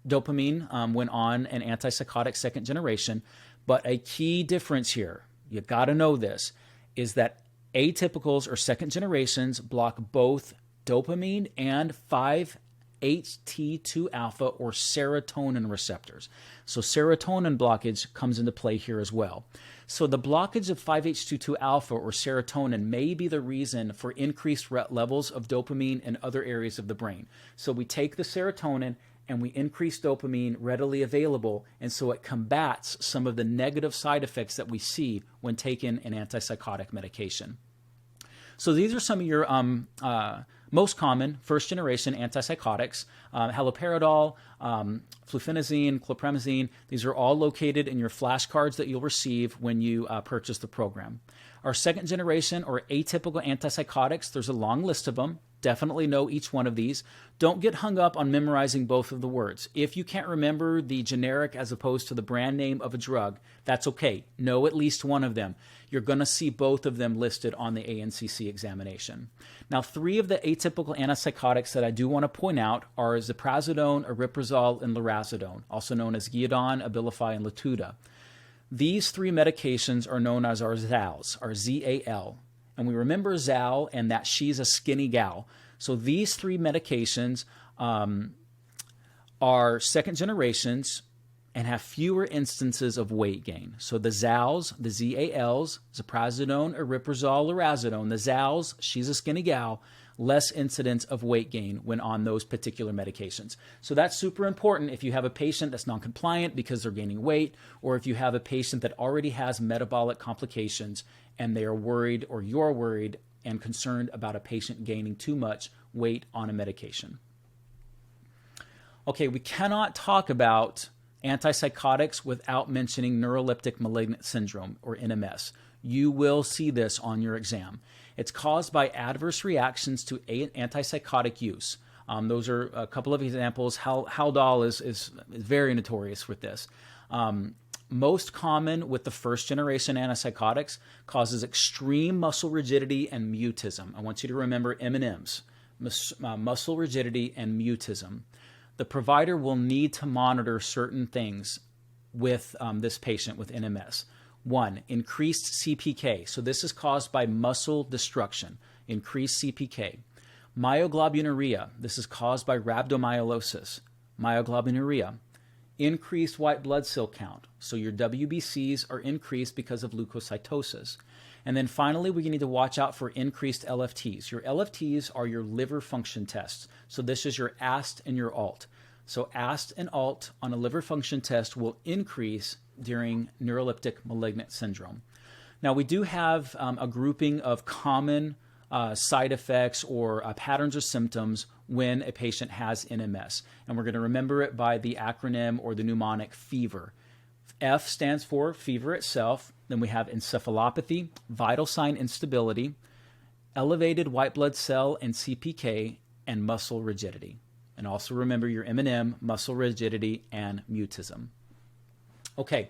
dopamine when on an antipsychotic second generation. But a key difference here, you got to know this, is that atypicals or second generations block both dopamine and 5-HT2 alpha or serotonin receptors. So serotonin blockage comes into play here as well. So the blockage of 5-HT2 alpha or serotonin may be the reason for increased levels of dopamine in other areas of the brain. So we take the serotonin and we increase dopamine readily available, and so it combats some of the negative side effects that we see when taking an antipsychotic medication. So these are some of your most common first-generation antipsychotics: haloperidol, fluphenazine, clopramazine. These are all located in your flashcards that you'll receive when you purchase the program. Our second-generation or atypical antipsychotics, there's a long list of them. Definitely know each one of these. Don't get hung up on memorizing both of the words. If you can't remember the generic as opposed to the brand name of a drug, that's okay. Know at least one of them. You're going to see both of them listed on the ANCC examination. Now, 3 of the atypical antipsychotics that I do want to point out are ziprasidone, aripiprazole, and lurasidone, also known as Guiadon, Abilify, and Latuda. These 3 medications are known as our ZALs, our ZAL. And we remember Zal and that she's a skinny gal. So these 3 medications are second generations and have fewer instances of weight gain. So the ZALs, the ZALs, ziprasidone, aripiprazole, lurasidone, the ZALs, she's a skinny gal, less incidence of weight gain when on those particular medications. So that's super important if you have a patient that's non-compliant because they're gaining weight, or if you have a patient that already has metabolic complications and they are worried, or you're worried and concerned about a patient gaining too much weight on a medication. Okay, we cannot talk about antipsychotics without mentioning neuroleptic malignant syndrome, or NMS. You will see this on your exam. It's caused by adverse reactions to antipsychotic use. Those are a couple of examples. Haldol is very notorious with this. Most common with the first generation antipsychotics, causes extreme muscle rigidity and mutism. I want you to remember M&Ms, muscle rigidity and mutism. The provider will need to monitor certain things with this patient with NMS. 1, increased CPK. So this is caused by muscle destruction, increased CPK. Myoglobinuria. This is caused by rhabdomyolysis, myoglobinuria. increased white blood cell count. So your WBCs are increased because of leukocytosis. And then finally, we need to watch out for increased LFTs. Your LFTs are your liver function tests. So this is your AST and your ALT. So AST and ALT on a liver function test will increase during neuroleptic malignant syndrome. Now, we do have a grouping of common side effects or patterns or symptoms when a patient has NMS. And we're going to remember it by the acronym or the mnemonic FEVER. F stands for fever itself. Then we have encephalopathy, vital sign instability, elevated white blood cell and CPK, and muscle rigidity. And also remember your M&M, muscle rigidity, and mutism. Okay,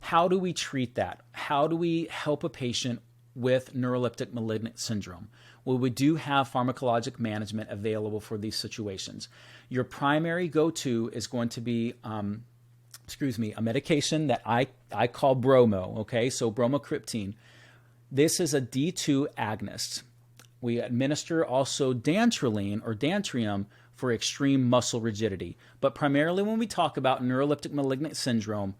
how do we treat that? How do we help a patient with neuroleptic malignant syndrome? Well, we do have pharmacologic management available for these situations. Your primary go-to is going to be a medication that I call bromo, okay? So bromocriptine. This is a D2 agonist. We administer also dantrolene or Dantrium for extreme muscle rigidity. But primarily when we talk about neuroleptic malignant syndrome,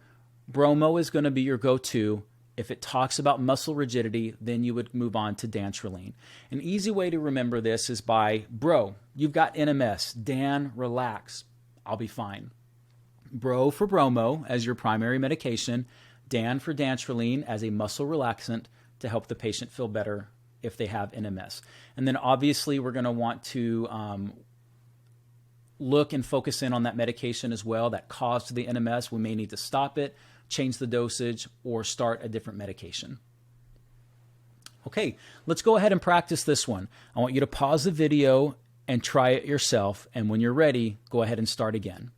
bromo is going to be your go-to. If it talks about muscle rigidity, then you would move on to dantrolene. An easy way to remember this is by, bro, you've got NMS. Dan, relax. I'll be fine. Bro for bromo as your primary medication, Dan for dantrolene as a muscle relaxant to help the patient feel better if they have NMS. And then obviously we're going to want to look and focus in on that medication as well that caused the NMS. We may need to stop it, change the dosage, or start a different medication. Okay, let's go ahead and practice this one. I want you to pause the video and try it yourself. And when you're ready, go ahead and start again.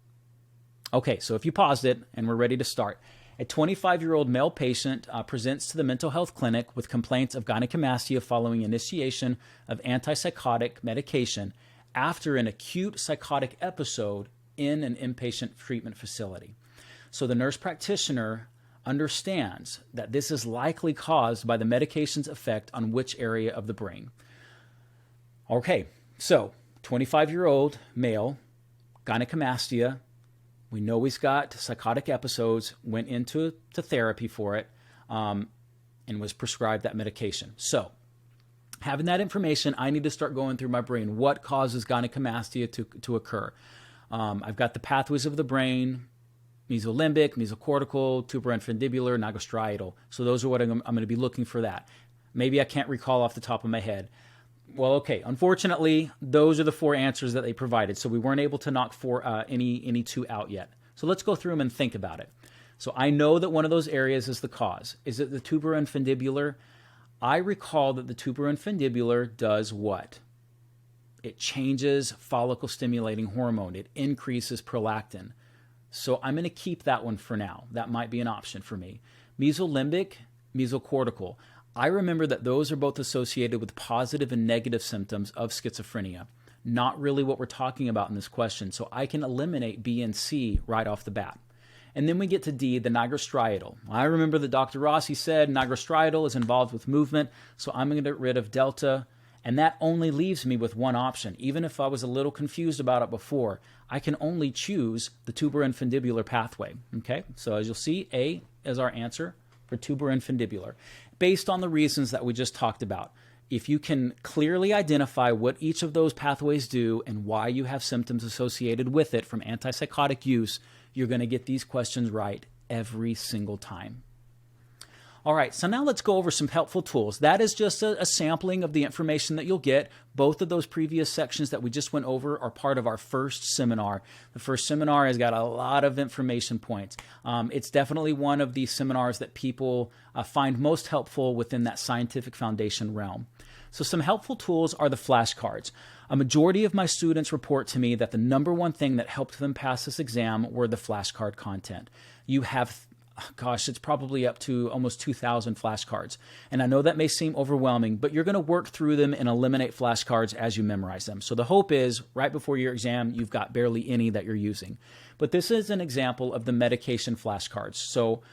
Okay, so if you paused it and we're ready to start. A 25-year-old male patient presents to the mental health clinic with complaints of gynecomastia following initiation of antipsychotic medication after an acute psychotic episode in an inpatient treatment facility. So the nurse practitioner understands that this is likely caused by the medication's effect on which area of the brain. Okay, so 25-year-old male, gynecomastia. We know he's got psychotic episodes, went into therapy for it, and was prescribed that medication. So having that information, I need to start going through my brain. What causes gynecomastia to occur? I've got the pathways of the brain, mesolimbic, mesocortical, tuberoinfundibular, nigrostriatal. So those are what I'm going to be looking for that. Maybe I can't recall off the top of my head. Well, okay. Unfortunately, those are the four answers that they provided. So we weren't able to knock any two out yet. So let's go through them and think about it. So I know that one of those areas is the cause. Is it the tuberoinfundibular? I recall that the tuberoinfundibular does what? It changes follicle stimulating hormone. It increases prolactin. So I'm going to keep that one for now. That might be an option for me. Mesolimbic, mesocortical. I remember that those are both associated with positive and negative symptoms of schizophrenia. Not really what we're talking about in this question. So I can eliminate B and C right off the bat. And then we get to D, the nigrostriatal. I remember that Dr. Rossi said nigrostriatal is involved with movement. So I'm going to get rid of delta. And that only leaves me with one option. Even if I was a little confused about it before, I can only choose the tuberoinfundibular pathway. Okay, so as you'll see, A is our answer for tuberoinfundibular, based on the reasons that we just talked about. If you can clearly identify what each of those pathways do and why you have symptoms associated with it from antipsychotic use, you're going to get these questions right every single time. All right, so now let's go over some helpful tools. That is just a sampling of the information that you'll get. Both of those previous sections that we just went over are part of our first seminar. The first seminar has got a lot of information points. It's definitely one of the seminars that people find most helpful within that scientific foundation realm. So some helpful tools are the flashcards. A majority of my students report to me that the number one thing that helped them pass this exam were the flashcard content. You have it's probably up to almost 2,000 flashcards. And I know that may seem overwhelming, but you're going to work through them and eliminate flashcards as you memorize them. So the hope is right before your exam, you've got barely any that you're using. But this is an example of the medication flashcards. So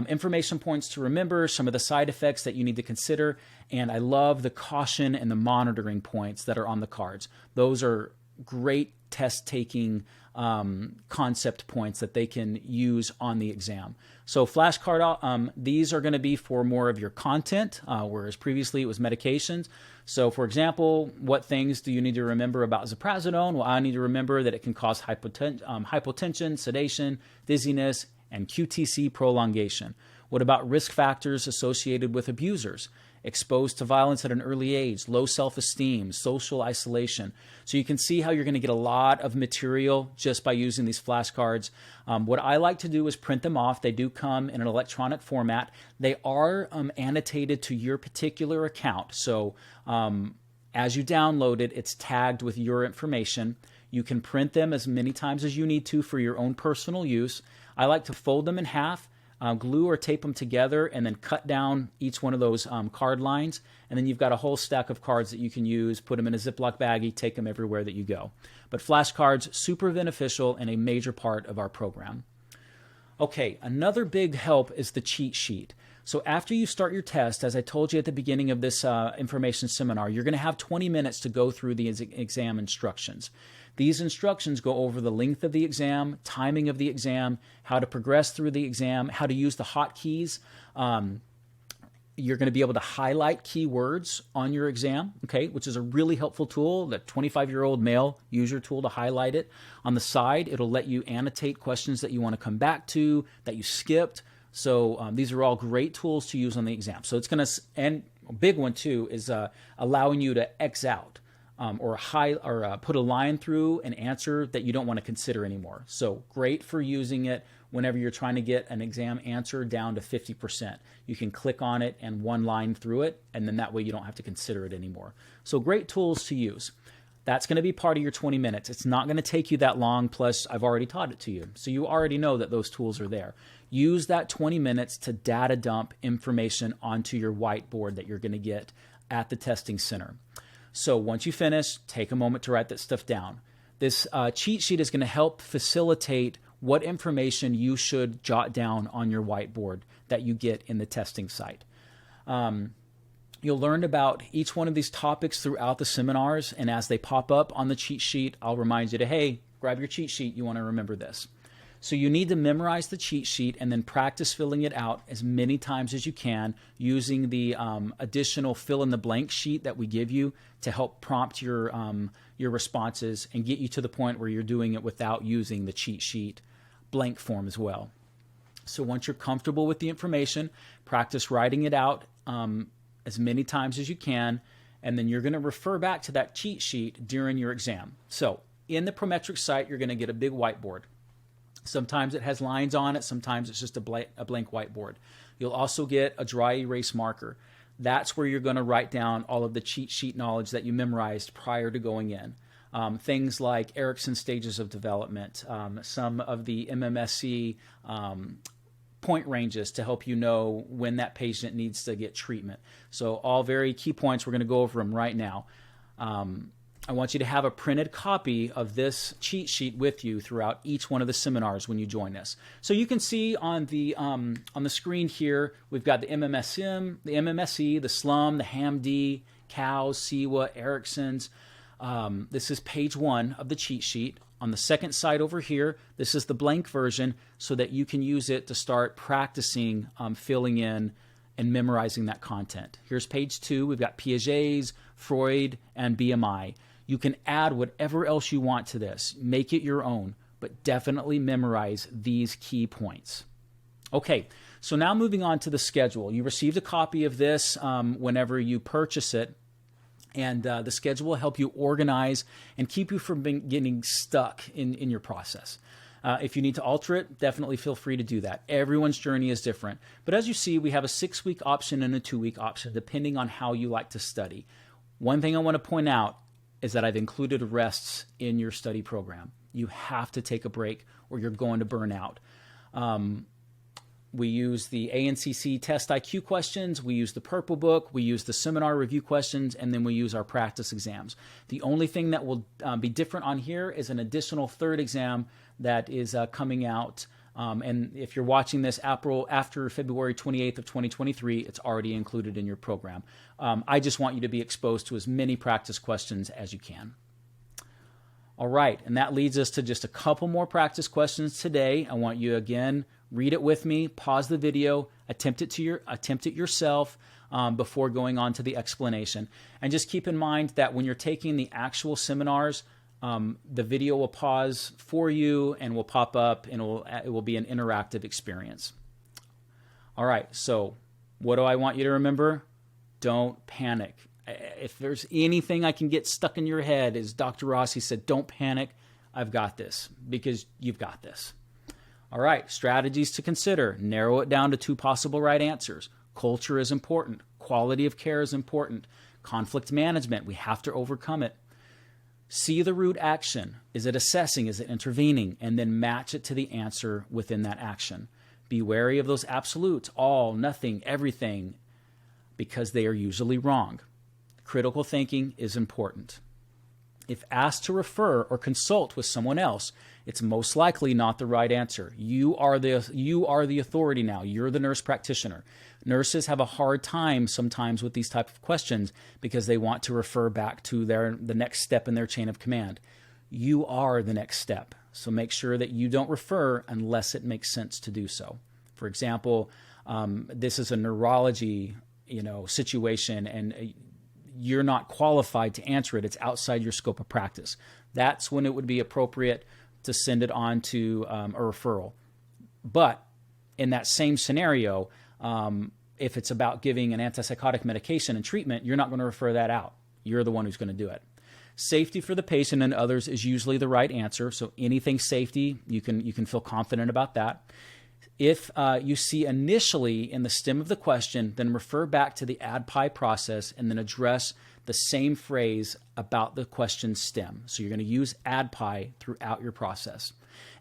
information points to remember, some of the side effects that you need to consider. And I love the caution and the monitoring points that are on the cards. Those are great test-taking concept points that they can use on the exam. So flashcard, these are going to be for more of your content, whereas previously it was medications. So for example, what things do you need to remember about ziprasidone? Well, I need to remember that it can cause hypotension, sedation, dizziness, and QTC prolongation. What about risk factors associated with abusers? Exposed to violence at an early age, low self-esteem, social isolation. So you can see how you're going to get a lot of material just by using these flashcards. What I like to do is print them off. They do come in an electronic format. They are annotated to your particular account. So as you download it, it's tagged with your information. You can print them as many times as you need to for your own personal use. I like to fold them in half, glue or tape them together, and then cut down each one of those card lines. And then you've got a whole stack of cards that you can use, put them in a Ziploc baggie, take them everywhere that you go. But flashcards, super beneficial and a major part of our program. Okay, another big help is the cheat sheet. So after you start your test, as I told you at the beginning of this information seminar, you're going to have 20 minutes to go through the exam instructions. These instructions go over the length of the exam, timing of the exam, how to progress through the exam, how to use the hotkeys. You're going to be able to highlight keywords on your exam, okay, which is a really helpful tool. The 25-year-old male, use your tool to highlight it. On the side, it'll let you annotate questions that you want to come back to, that you skipped. So these are all great tools to use on the exam. So it's going to, and a big one too, is allowing you to X out. Or put a line through an answer that you don't want to consider anymore. So great for using it whenever you're trying to get an exam answer down to 50%. You can click on it and one line through it, and then that way you don't have to consider it anymore. So great tools to use. That's going to be part of your 20 minutes. It's not going to take you that long, plus I've already taught it to you. So you already know that those tools are there. Use that 20 minutes to data dump information onto your whiteboard that you're going to get at the testing center. So once you finish, take a moment to write that stuff down. This cheat sheet is going to help facilitate what information you should jot down on your whiteboard that you get in the testing site. You'll learn about each one of these topics throughout the seminars, and as they pop up on the cheat sheet, I'll remind you to, hey, grab your cheat sheet, you want to remember this. So you need to memorize the cheat sheet and then practice filling it out as many times as you can using the additional fill-in-the-blank sheet that we give you to help prompt your responses and get you to the point where you're doing it without using the cheat sheet blank form as well. So once you're comfortable with the information, practice writing it out as many times as you can, and then you're going to refer back to that cheat sheet during your exam. So in the Prometric site, you're going to get a big whiteboard. Sometimes it has lines on it. Sometimes it's just a blank whiteboard. You'll also get a dry erase marker. That's where you're going to write down all of the cheat sheet knowledge that you memorized prior to going in. Things like Erickson's stages of development, some of the MMSE point ranges to help you know when that patient needs to get treatment. So all very key points. We're going to go over them right now. I want you to have a printed copy of this cheat sheet with you throughout each one of the seminars when you join us. So you can see on the screen here, we've got the MMSM, the MMSE, the SLUM, the HAM-D, COWS, SIWA, Erickson's. This is page 1 of the cheat sheet. On the second side over here, this is the blank version so that you can use it to start practicing filling in and memorizing that content. Here's page 2. We've got Piaget's, Freud, and BMI. You can add whatever else you want to this. Make it your own, but definitely memorize these key points. Okay, so now moving on to the schedule. You received a copy of this whenever you purchase it, and the schedule will help you organize and keep you from getting stuck in your process. If you need to alter it, definitely feel free to do that. Everyone's journey is different. But as you see, we have a 6-week option and a 2-week option, depending on how you like to study. One thing I want to point out is that I've included rests in your study program. You have to take a break or you're going to burn out. We use the ANCC test IQ questions, we use the Purple Book, we use the seminar review questions, and then we use our practice exams. The only thing that will be different on here is an additional 3rd exam that is coming out. And if you're watching this after February 28th of 2023, it's already included in your program. I just want you to be exposed to as many practice questions as you can. All right, and that leads us to just a couple more practice questions today. I want you, again, read it with me, pause the video, attempt it yourself before going on to the explanation. And just keep in mind that when you're taking the actual seminars, the video will pause for you and will pop up, and it will be an interactive experience. All right, so what do I want you to remember? Don't panic. If there's anything I can get stuck in your head, as Dr. Rossi said, don't panic. I've got this, because you've got this. All right, strategies to consider. Narrow it down to 2 possible right answers. Culture is important. Quality of care is important. Conflict management, we have to overcome it. See the root action. Is it assessing? Is it intervening? And then match it to the answer within that action. Be wary of those absolutes, all, nothing, everything, because they are usually wrong. Critical thinking is important. If asked to refer or consult with someone else, it's most likely not the right answer. You are the authority now. You're the nurse practitioner. Nurses have a hard time sometimes with these type of questions because they want to refer back to the next step in their chain of command. You are the next step. So make sure that you don't refer unless it makes sense to do so. For example, this is a neurology, situation, and you're not qualified to answer it. It's outside your scope of practice. That's when it would be appropriate to send it on to a referral. But in that same scenario, if it's about giving an antipsychotic medication and treatment, you're not going to refer that out. You're the one who's going to do it. Safety for the patient and others is usually the right answer. So anything safety, you can feel confident about that. If you see initially in the stem of the question, then refer back to the ADPI process and then address the same phrase about the question's stem. So you're going to use ADPI throughout your process.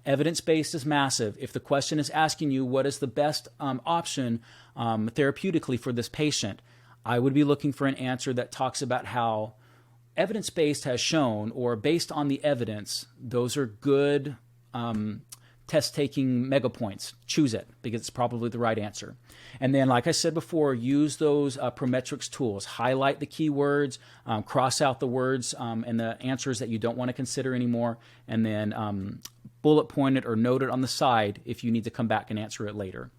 Evidence-based is massive. If the question is asking you what is the best option therapeutically for this patient, I would be looking for an answer that talks about how evidence-based has shown, or based on the evidence, those are good test-taking mega points. Choose it because it's probably the right answer. And then, like I said before, use those Prometrics tools. Highlight the keywords, cross out the words and the answers that you don't want to consider anymore, and then bullet point it or note it on the side if you need to come back and answer it later.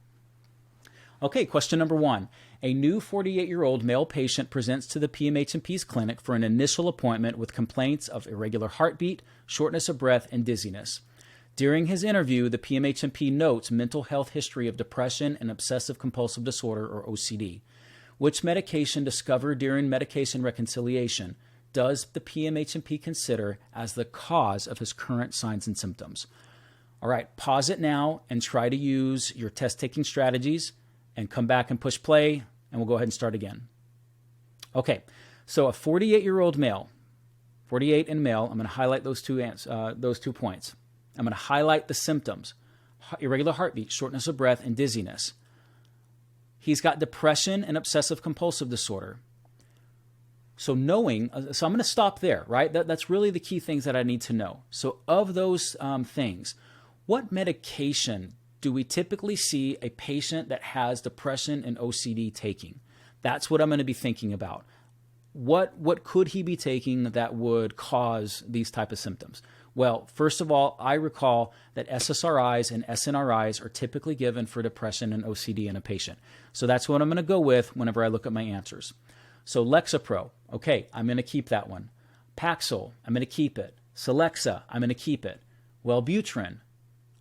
Okay, question number 1. A new 48-year-old male patient presents to the PMHNP's clinic for an initial appointment with complaints of irregular heartbeat, shortness of breath, and dizziness. During his interview, the PMHNP notes mental health history of depression and obsessive compulsive disorder, or OCD. Which medication discovered during medication reconciliation does the PMHNP consider as the cause of his current signs and symptoms? All right, pause it now and try to use your test-taking strategies and come back and push play, and we'll go ahead and start again. Okay, so a 48-year-old male, 48 and male, I'm going to highlight those two points. I'm going to highlight the symptoms: irregular heartbeat, shortness of breath, and dizziness. He's got depression and obsessive compulsive disorder. So I'm going to stop there, right? That's really the key things that I need to know. So of those things, what medication do we typically see a patient that has depression and OCD taking? That's what I'm going to be thinking about. What could he be taking that would cause these type of symptoms? Well, first of all, I recall that SSRIs and SNRIs are typically given for depression and OCD in a patient. So that's what I'm going to go with whenever I look at my answers. So Lexapro, okay, I'm going to keep that one. Paxil, I'm going to keep it. Celexa, I'm going to keep it. Wellbutrin,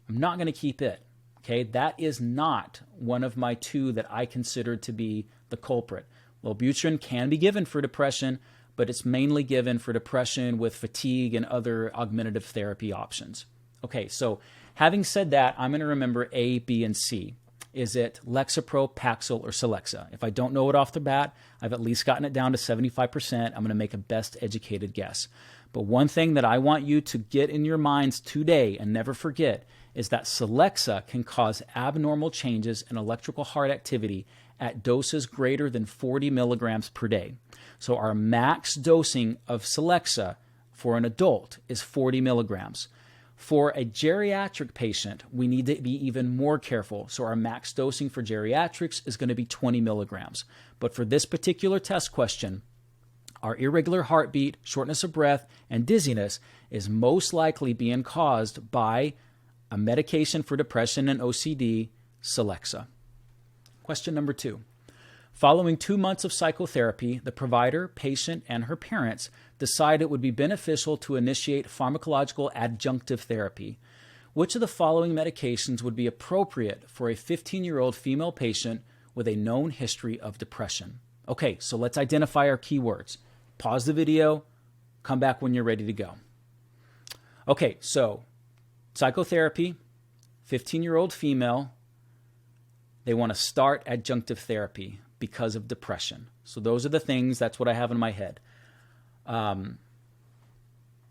I'm not going to keep it. Okay, that is not one of my 2 that I considered to be the culprit. Wellbutrin can be given for depression, but it's mainly given for depression with fatigue and other augmentative therapy options. Okay, so having said that, I'm going to remember A, B, and C. Is it Lexapro, Paxil, or Celexa? If I don't know it off the bat, I've at least gotten it down to 75%. I'm going to make a best educated guess. But one thing that I want you to get in your minds today and never forget is that Celexa can cause abnormal changes in electrical heart activity at doses greater than 40 milligrams per day. So our max dosing of Celexa for an adult is 40 milligrams. For a geriatric patient, we need to be even more careful. So our max dosing for geriatrics is going to be 20 milligrams. But for this particular test question, Our irregular heartbeat, shortness of breath, and dizziness is most likely being caused by a medication for depression and OCD, Celexa. Question number 2. Following 2 months of psychotherapy, the provider, patient, and her parents decide it would be beneficial to initiate pharmacological adjunctive therapy. Which of the following medications would be appropriate for a 15-year-old female patient with a known history of depression? Okay, so let's identify our keywords. Pause the video, come back when you're ready to go. Okay, so psychotherapy, 15-year-old female, they want to start adjunctive therapy because of depression. So those are the things, that's what I have in my head.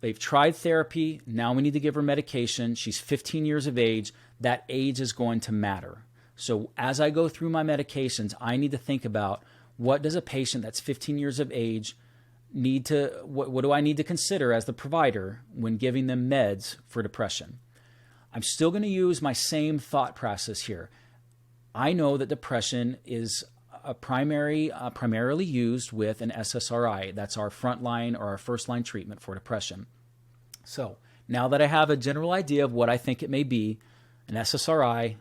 They've tried therapy, now we need to give her medication. She's 15 years of age. That age is going to matter. So as I go through my medications, I need to think about what does a patient that's 15 years of age need to, what do I need to consider as the provider when giving them meds for depression? I'm still going to use my same thought process here. I know that depression is primarily used with an SSRI. That's our frontline or our first-line treatment for depression. So now that I have a general idea of what I think it may be, an SSRI,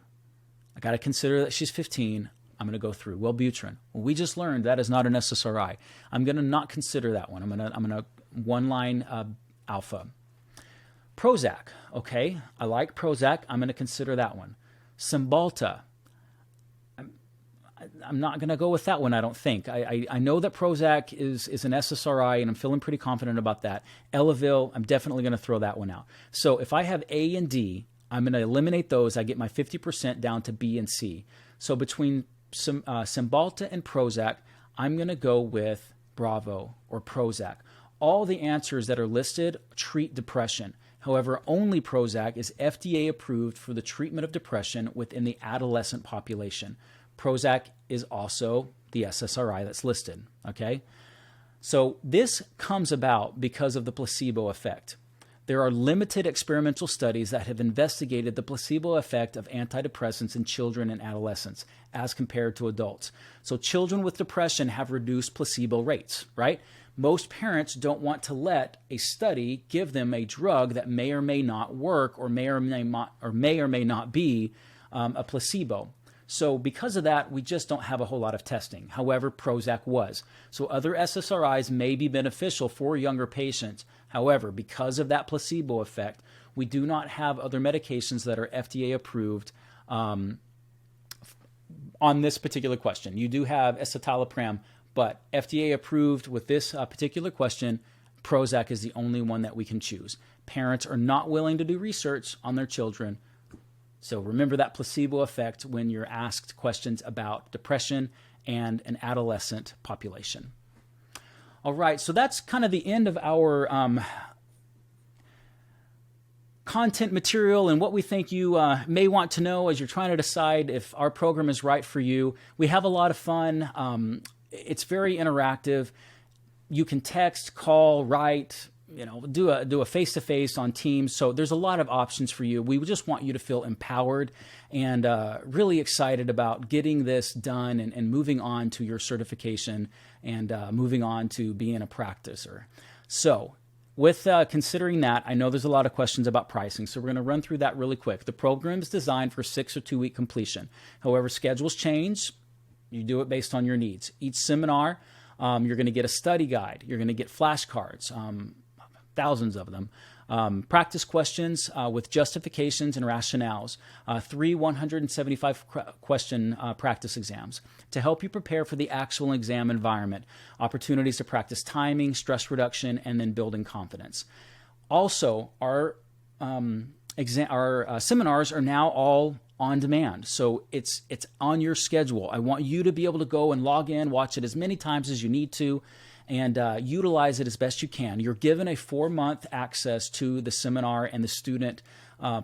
I got to consider that she's 15. I'm going to go through Wellbutrin. Well, we just learned that is not an SSRI. I'm going to not consider that one. I'm going to one-line alpha. Prozac. Okay, I like Prozac. I'm going to consider that one. Cymbalta. I'm not going to go with that one, I don't think. I know that Prozac is an SSRI, and I'm feeling pretty confident about that. Elavil, I'm definitely going to throw that one out. So if I have A and D, I'm going to eliminate those. I get my 50% down to B and C. So between Cymbalta and Prozac, I'm going to go with Bravo or Prozac. All the answers that are listed treat depression. However, only Prozac is FDA approved for the treatment of depression within the adolescent population. Prozac is also the SSRI that's listed, okay? So this comes about because of the placebo effect. There are limited experimental studies that have investigated the placebo effect of antidepressants in children and adolescents as compared to adults. So children with depression have reduced placebo rates, right? Most parents don't want to let a study give them a drug that may or may not work or may or may not be a placebo. So because of that, we just don't have a whole lot of testing. However, Prozac was. So other SSRIs may be beneficial for younger patients. However, because of that placebo effect, we do not have other medications that are FDA approved on this particular question. You do have escitalopram, but FDA approved with this particular question, Prozac is the only one that we can choose. Parents are not willing to do research on their children. So remember that placebo effect when you're asked questions about depression and an adolescent population. All right, so that's kind of the end of our content material and what we think you may want to know as you're trying to decide if our program is right for you. We have a lot of fun. It's very interactive. You can text, call, write, do a face-to-face on Teams. So there's a lot of options for you. We just want you to feel empowered and really excited about getting this done and moving on to your certification and moving on to being a practitioner. So with considering that, I know there's a lot of questions about pricing, so we're going to run through that really quick. The program is designed for 6 or 2-week completion. However, schedules change. You do it based on your needs. Each seminar, you're going to get a study guide. You're going to get flashcards. Thousands of them, practice questions with justifications and rationales, 3 175-question practice exams to help you prepare for the actual exam environment, opportunities to practice timing, stress reduction, and then building confidence. Also, our seminars are now all on demand, so it's on your schedule. I want you to be able to go and log in, watch it as many times as you need to, and utilize it as best you can. You're given a 4-month access to the seminar and the student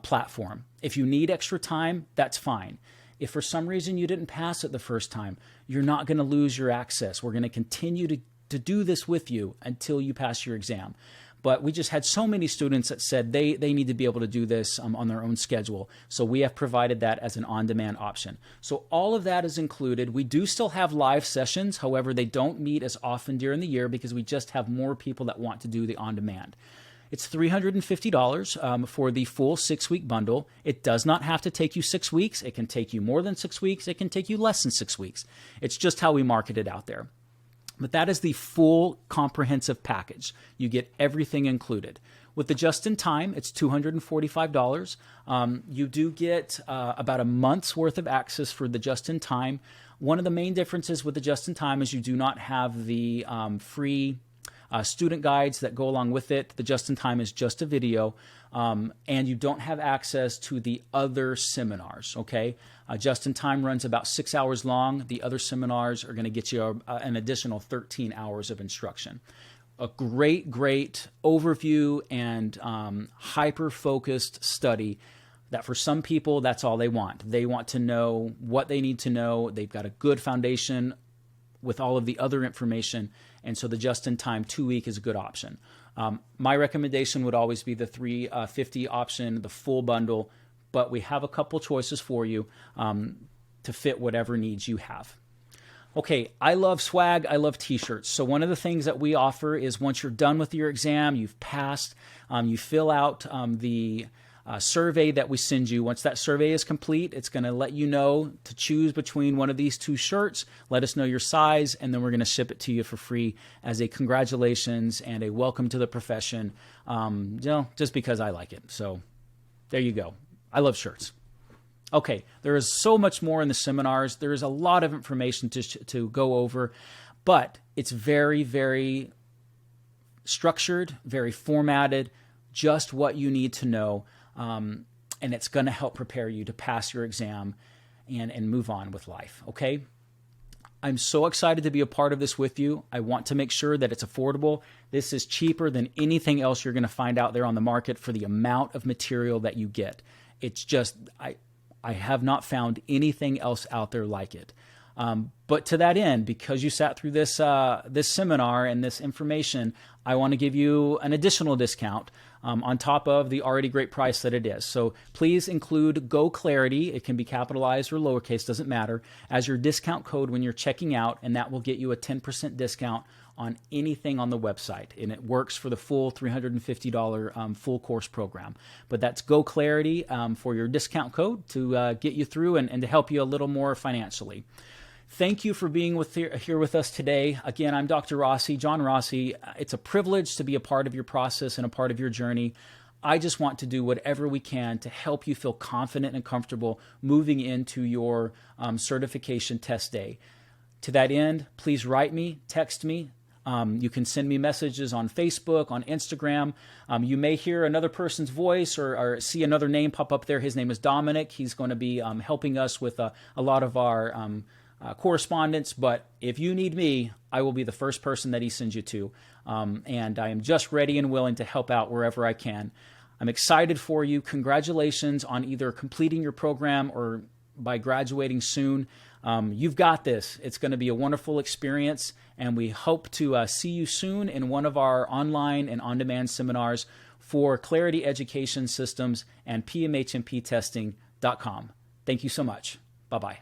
platform. If you need extra time, that's fine. If for some reason you didn't pass it the first time, you're not going to lose your access. We're going to continue to do this with you until you pass your exam. but we just had so many students that said they need to be able to do this on their own schedule. So we have provided that as an on-demand option. So all of that is included. We do still have live sessions. However, they don't meet as often during the year because we just have more people that want to do the on-demand. It's $350 for the full 6-week bundle. It does not have to take you 6 weeks. It can take you more than 6 weeks. It can take you less than 6 weeks. It's just how we market it out there. But that is the full comprehensive package. You get everything included. With the just-in-time, it's $245. You do get about a month's worth of access for the just-in-time. One of the main differences with the just-in-time is you do not have the free student guides that go along with it. The just-in-time is just a video, and you don't have access to the other seminars, okay? Just-in-time runs about 6 hours long. The other seminars are going to get you an additional 13 hours of instruction. A great overview and hyper-focused study that for some people, that's all they want. They want to know what they need to know. They've got a good foundation with all of the other information, and so the just-in-time 2-week is a good option. My recommendation would always be the $350 option, the full bundle, but we have a couple choices for you to fit whatever needs you have. Okay, I love swag, I love t-shirts. So one of the things that we offer is once you're done with your exam, you've passed, you fill out the survey that we send you. Once that survey is complete, it's going to let you know to choose between one of these 2 shirts, let us know your size, and then we're going to ship it to you for free as a congratulations and a welcome to the profession, just because I like it. So there you go. I love shirts. Okay, there is so much more in the seminars. There is a lot of information to go over, but it's very, very structured, very formatted, just what you need to know. And it's going to help prepare you to pass your exam and move on with life, okay? I'm so excited to be a part of this with you. I want to make sure that it's affordable. This is cheaper than anything else you're going to find out there on the market for the amount of material that you get. It's just, I have not found anything else out there like it. But to that end, because you sat through this seminar and this information, I want to give you an additional discount on top of the already great price that it is. So please include GoClarity, it can be capitalized or lowercase, doesn't matter, as your discount code when you're checking out, and that will get you a 10% discount on anything on the website. And it works for the full $350 full course program. But that's GoClarity for your discount code to get you through and to help you a little more financially. Thank you for being here with us today. Again, I'm Dr. Rossi, John Rossi. It's a privilege to be a part of your process and a part of your journey. I just want to do whatever we can to help you feel confident and comfortable moving into your certification test day. To that end, please write me, text me. You can send me messages on Facebook, on Instagram. You may hear another person's voice or see another name pop up there. His name is Dominic. He's going to be helping us with a lot of our correspondence, but if you need me, I will be the first person that he sends you to, and I am just ready and willing to help out wherever I can. I'm excited for you. Congratulations on either completing your program or by graduating soon. You've got this. It's going to be a wonderful experience, and we hope to see you soon in one of our online and on-demand seminars for Clarity Education Systems and PMHNP testing.com. Thank you so much. Bye-bye.